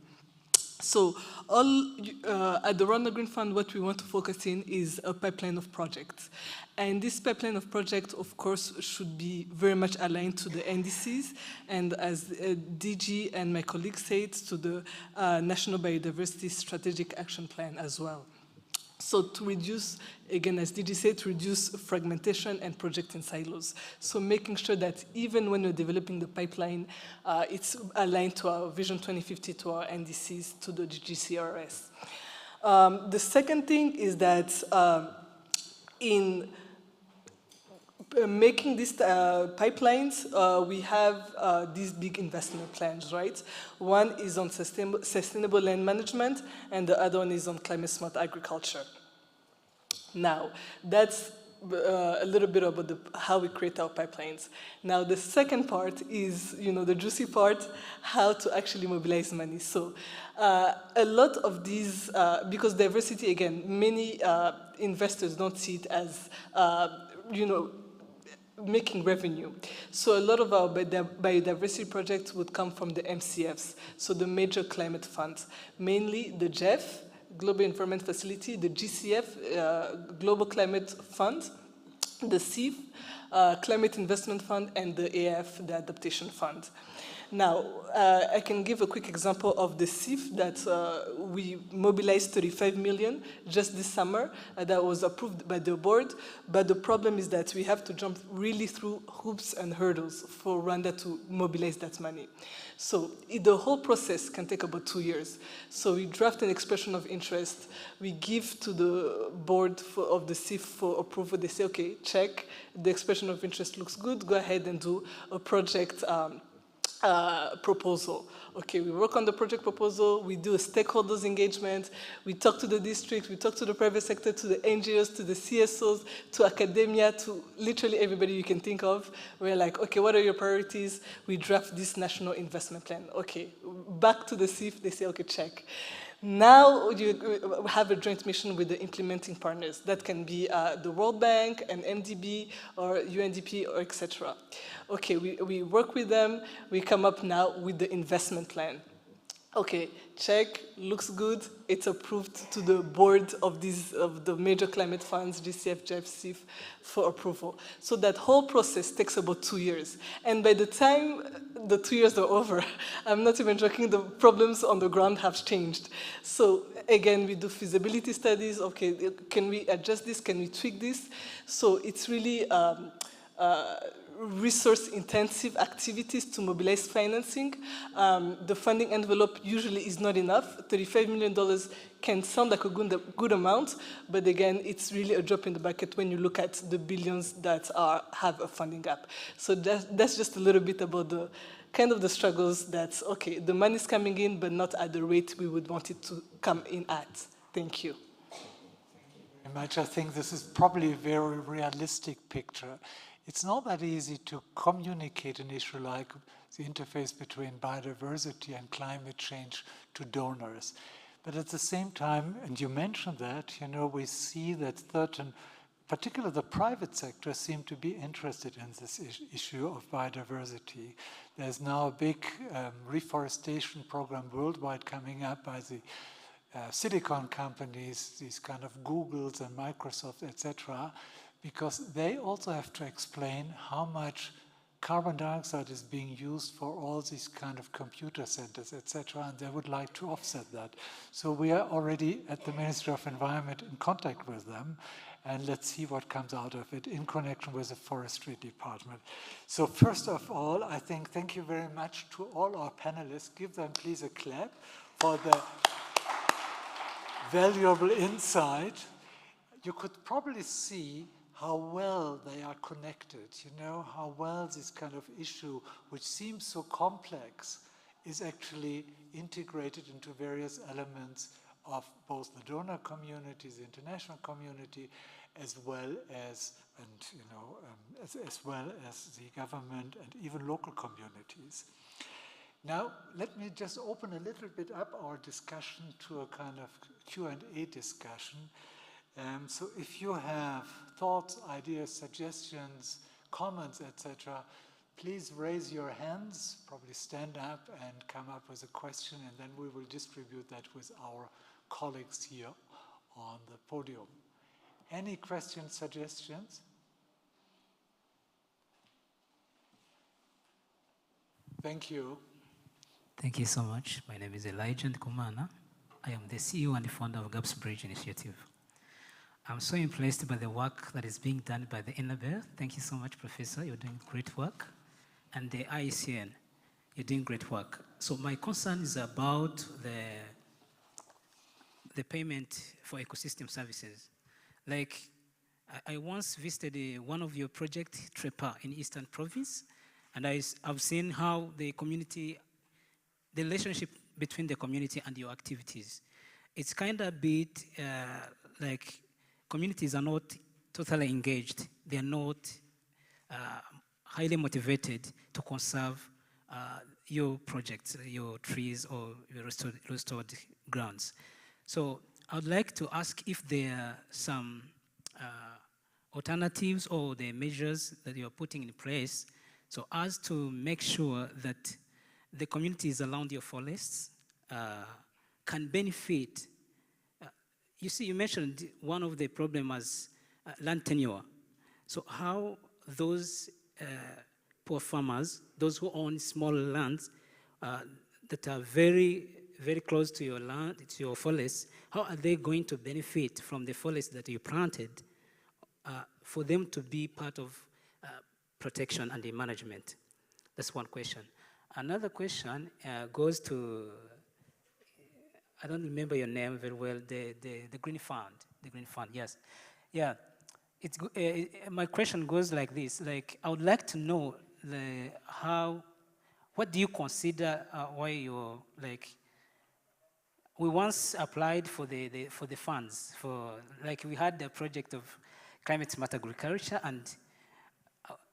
So at the Rwanda Green Fund, what we want to focus in is a pipeline of projects. And this pipeline of projects, of course, should be very much aligned to the NDCs, and as DG and my colleagues said, to the National Biodiversity Strategic Action Plan as well. So to reduce, again, as DG said, to reduce fragmentation and project in silos. So making sure that even when we're developing the pipeline, it's aligned to our Vision 2050, to our NDCs, to the GCRS. The second thing is that in making these pipelines, we have these big investment plans, right? One is on sustainable land management, and the other one is on climate-smart agriculture. Now, that's a little bit about how we create our pipelines. Now, the second part is, the juicy part, how to actually mobilize money. So a lot of these, because diversity, again, many investors don't see it as, making revenue. So a lot of our biodiversity projects would come from the MCFs, so the major climate funds, mainly the GEF, Global Environment Facility, the GCF, Global Climate Fund, the CIF, Climate Investment Fund, and the AF, the Adaptation Fund. Now, I can give a quick example of the CIF that we mobilized 35 million just this summer. That was approved by the board, but the problem is that we have to jump really through hoops and hurdles for Rwanda to mobilize that money. So the whole process can take about 2 years. So we draft an expression of interest. We give to the board of the CIF for approval. They say, okay, check, the expression of interest looks good, go ahead and do a project proposal. Okay, we work on the project proposal, we do a stakeholders engagement, we talk to the district, we talk to the private sector, to the NGOs, to the CSOs, to academia, to literally everybody you can think of. We're like, okay, what are your priorities? We draft this national investment plan. Okay, back to the CIF, they say, okay, check. Now you have a joint mission with the implementing partners. That can be the World Bank, an MDB, or UNDP, or etc. Okay, we work with them. We come up now with the investment plan. Okay, check, looks good. It's approved to the board of the major climate funds, GCF, GEF, CIF, for approval. So that whole process takes about 2 years. And by the time the 2 years are over, I'm not even joking, the problems on the ground have changed. So again, we do feasibility studies. Okay, can we adjust this? Can we tweak this? So it's really resource-intensive activities to mobilize financing. The funding envelope usually is not enough. $35 million can sound like a good amount, but again, it's really a drop in the bucket when you look at the billions that have a funding gap. So that's just a little bit about the kind of the struggles that, okay, the money's coming in, but not at the rate we would want it to come in at. Thank you. Thank you very much. I think this is probably a very realistic picture. It's not that easy to communicate an issue like the interface between biodiversity and climate change to donors. But at the same time, and you mentioned that, we see that certain, particularly the private sector, seem to be interested in this issue of biodiversity. There's now a big reforestation program worldwide coming up by the silicon companies, these kind of Googles and Microsoft, etc., because they also have to explain how much carbon dioxide is being used for all these kind of computer centers, etc., and they would like to offset that. So we are already at the Ministry of Environment in contact with them, and let's see what comes out of it in connection with the Forestry Department. So first of all, I think thank you very much to all our panelists. Give them please a clap for the valuable insight. You could probably see how well they are connected, how well this kind of issue, which seems so complex, is actually integrated into various elements of both the donor communities, the international community, as well as, as well as the government and even local communities. Now, let me just open a little bit up our discussion to a kind of Q&A discussion. So if you have thoughts, ideas, suggestions, comments, etc., please raise your hands, probably stand up and come up with a question, and then we will distribute that with our colleagues here on the podium. Any questions, suggestions? Thank you. Thank you so much. My name is Elijah Nkumana. I am the CEO and the founder of Gaps Bridge Initiative. I'm so impressed by the work that is being done by the NBER. Thank you so much, Professor. You're doing great work. And the IECN, you're doing great work. So my concern is about the payment for ecosystem services. Like, I once visited one of your projects, Trepa, in Eastern Province, and I've seen how the community, the relationship between the community and your activities. It's kind of a bit like communities are not totally engaged. They are not highly motivated to conserve your projects, your trees, or your restored grounds. So I would like to ask if there are some alternatives or the measures that you're putting in place so as to make sure that the communities around your forests can benefit. You see, you mentioned one of the problems as land tenure. So how those poor farmers, those who own small lands that are very, very close to your land, to your forests, how are they going to benefit from the forests that you planted for them to be part of protection and the management? That's one question. Another question goes to, I don't remember your name very well, the Green Fund. The Green Fund, yes. Yeah, my question goes like this. Like, I would like to know what do you consider why you're like, we once applied for the funds like we had the project of climate smart agriculture, and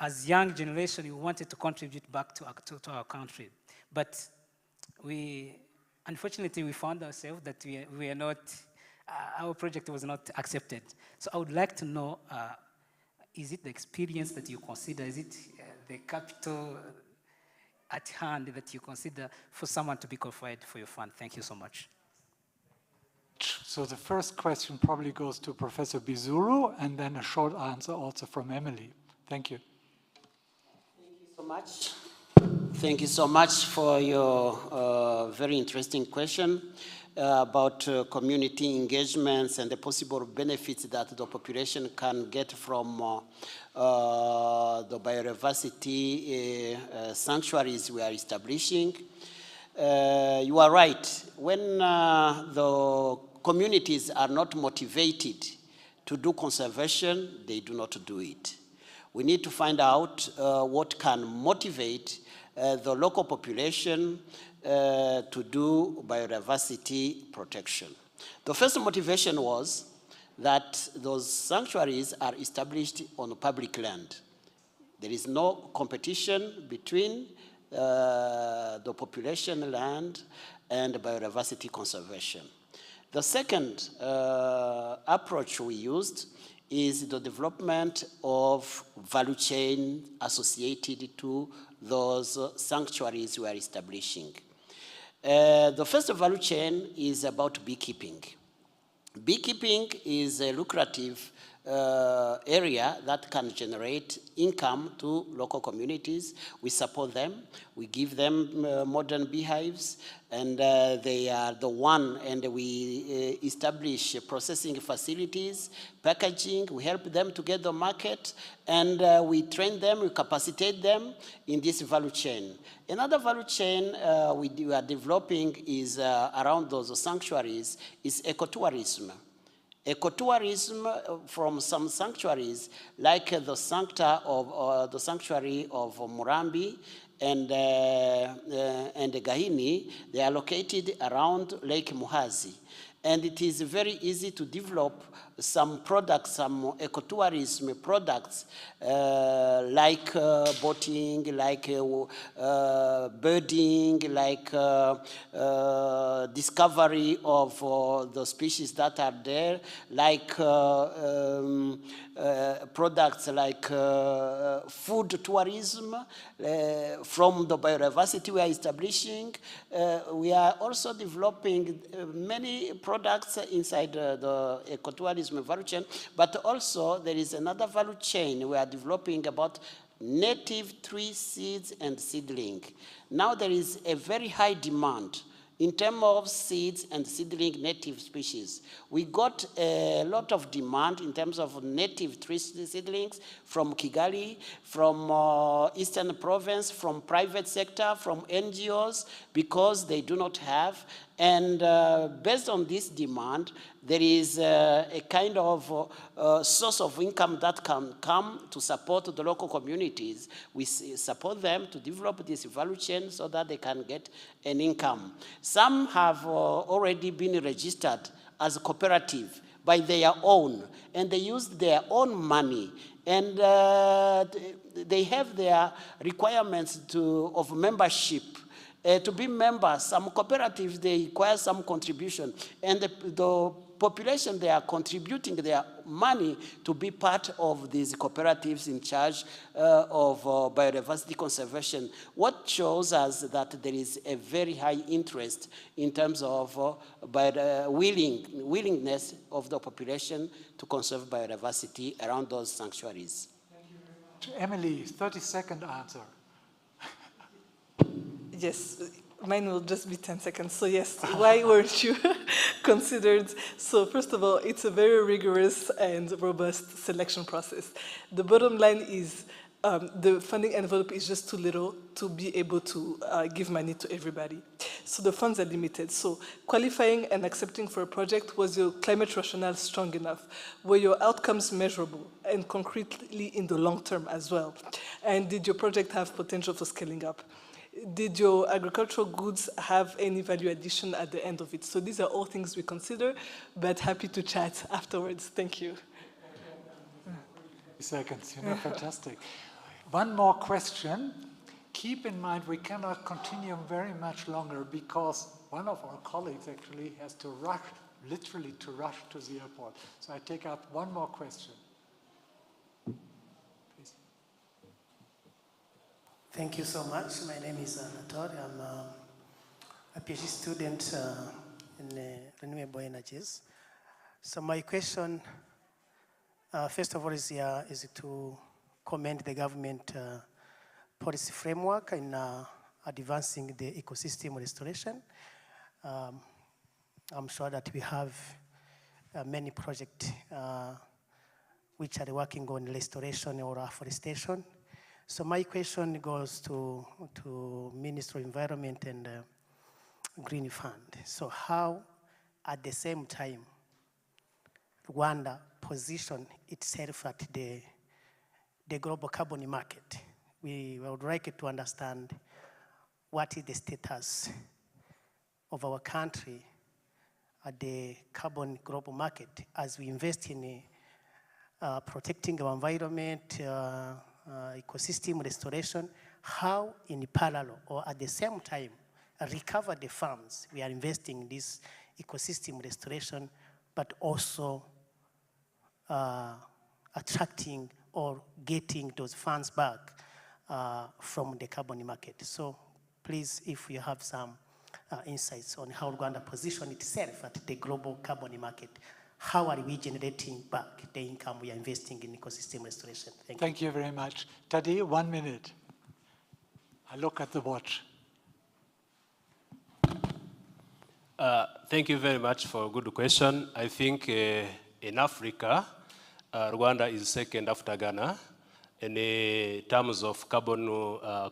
as young generation, we wanted to contribute back to our country. But unfortunately, we found ourselves that we are not, our project was not accepted. So I would like to know, is it the experience that you consider? Is it the capital at hand that you consider for someone to be qualified for your fund? Thank you so much. So the first question probably goes to Professor Bizuru, and then a short answer also from Emily. Thank you. Thank you so much. Thank you so much for your very interesting question about community engagements and the possible benefits that the population can get from the biodiversity sanctuaries we are establishing. You are right. When the communities are not motivated to do conservation, they do not do it. We need to find out what can motivate the local population to do biodiversity protection. The first motivation was that those sanctuaries are established on public land. There is no competition between the population land and biodiversity conservation. The second approach we used is the development of value chain associated to those sanctuaries we are establishing. The first value chain is about beekeeping. Beekeeping is a lucrative area that can generate income to local communities. We support them. We give them modern beehives, and they are the one, and we establish processing facilities, packaging. We help them to get the market, and we train them, we capacitate them in this value chain. Another value chain we are developing is around those sanctuaries is ecotourism. Ecotourism from some sanctuaries, like the sanctuary of Murambi and Gahini, they are located around Lake Muhazi. and it is very easy to develop some products, some ecotourism products, like boating, like birding, like discovery of the species that are there, like products like food tourism from the biodiversity we are establishing. We are also developing many products inside the ecotourism value chain, but also there is another value chain we are developing about native tree seeds and seedling. Now there is a very high demand in terms of seeds and seedling native species. We got a lot of demand in terms of native tree seedlings from Kigali, from Eastern Province, from private sector, from NGOs, because they do not have. And based on this demand, there is a kind of source of income that can come to support the local communities. We support them to develop this value chain so that they can get an income. Some have already been registered as a cooperative by their own, and they use their own money, and they have their requirements of membership. To be members, some cooperatives, they require some contribution, and the population, they are contributing their money to be part of these cooperatives in charge of biodiversity conservation. What shows us that there is a very high interest in terms of willingness of the population to conserve biodiversity around those sanctuaries. Emily, 30-second answer. Yes, mine will just be 10 seconds. So yes, why weren't you considered? So first of all, it's a very rigorous and robust selection process. The bottom line is the funding envelope is just too little to be able to give money to everybody. So the funds are limited. So qualifying and accepting for a project, was your climate rationale strong enough? Were your outcomes measurable and concretely in the long term as well? And did your project have potential for scaling up? Did your agricultural goods have any value addition at the end of it? So these are all things we consider, but happy to chat afterwards. Thank you. 30 seconds, fantastic. One more question. Keep in mind we cannot continue very much longer because one of our colleagues actually has to rush, literally to rush to the airport. So I take up one more question. Thank you so much. My name is Anatol. I'm a PhD student in renewable energies. So my question, first of all, is to commend the government policy framework in advancing the ecosystem restoration. I'm sure that we have many projects which are working on restoration or afforestation. So my question goes to Ministry of Environment and Green Fund. So how, at the same time, Rwanda position itself at the global carbon market? We would like to understand what is the status of our country at the carbon global market as we invest in protecting our environment, ecosystem restoration, how in parallel or at the same time recover the funds we are investing in this ecosystem restoration, but also attracting or getting those funds back from the carbon market. So please, if you have some insights on how Rwanda position itself at the global carbon market, how are we generating back the income we are investing in ecosystem restoration? Thank you very much. Tadej, 1 minute. I look at the watch. Thank you very much for a good question. I think in Africa, Rwanda is second after Ghana in terms of carbon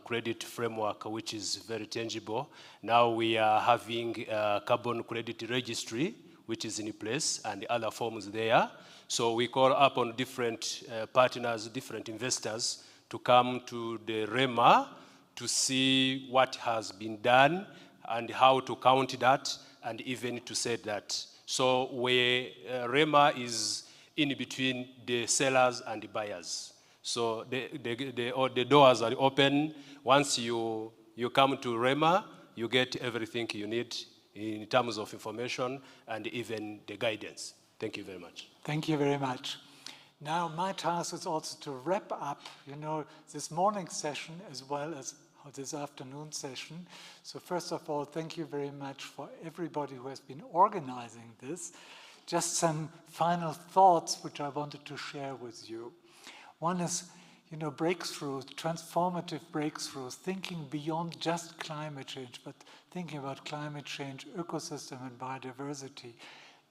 credit framework, which is very tangible. Now we are having a carbon credit registry, which is in place, and the other forms there. So we call upon different partners, different investors to come to the REMA to see what has been done and how to count that, and even to say that So REMA is in between the sellers and the buyers. So the doors are open. Once you come to REMA, you get everything you need in terms of information and even the guidance. Thank you very much. Thank you very much. Now, my task is also to wrap up, this morning session as well as this afternoon session. So first of all, thank you very much for everybody who has been organizing this. Just some final thoughts which I wanted to share with you. One is, breakthroughs, transformative breakthroughs, thinking beyond just climate change, but thinking about climate change, ecosystem, and biodiversity.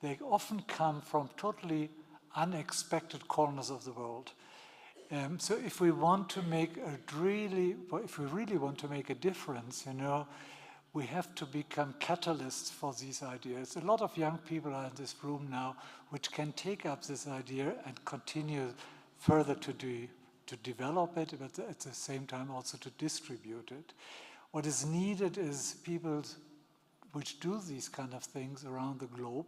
They often come from totally unexpected corners of the world. So if we want to make if we really want to make a difference, we have to become catalysts for these ideas. A lot of young people are in this room now, which can take up this idea and continue further to develop it, but at the same time also to distribute it. What is needed is people which do these kind of things around the globe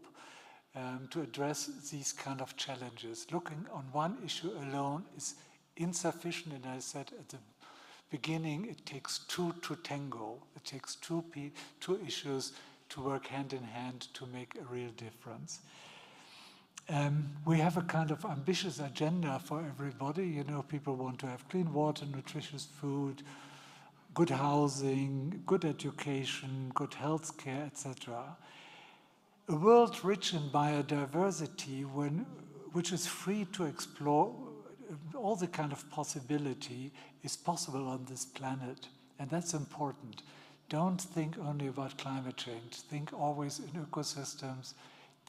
to address these kind of challenges. Looking on one issue alone is insufficient, and I said at the beginning, it takes two to tango. It takes two issues to work hand in hand to make a real difference. We have a kind of ambitious agenda for everybody. People want to have clean water, nutritious food, good housing, good education, good health care, etc. A world rich in biodiversity, which is free to explore all the kind of possibility is possible on this planet. And that's important. Don't think only about climate change. Think always in ecosystems.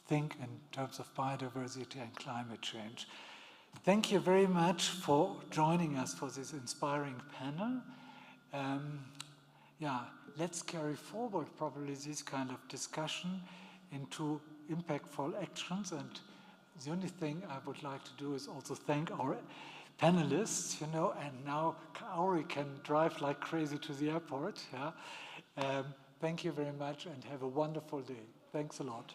Think in terms of biodiversity and climate change. Thank you very much for joining us for this inspiring panel. Let's carry forward probably this kind of discussion into impactful actions. And the only thing I would like to do is also thank our panelists, and now Kaori can drive like crazy to the airport. Thank you very much and have a wonderful day. Thanks a lot.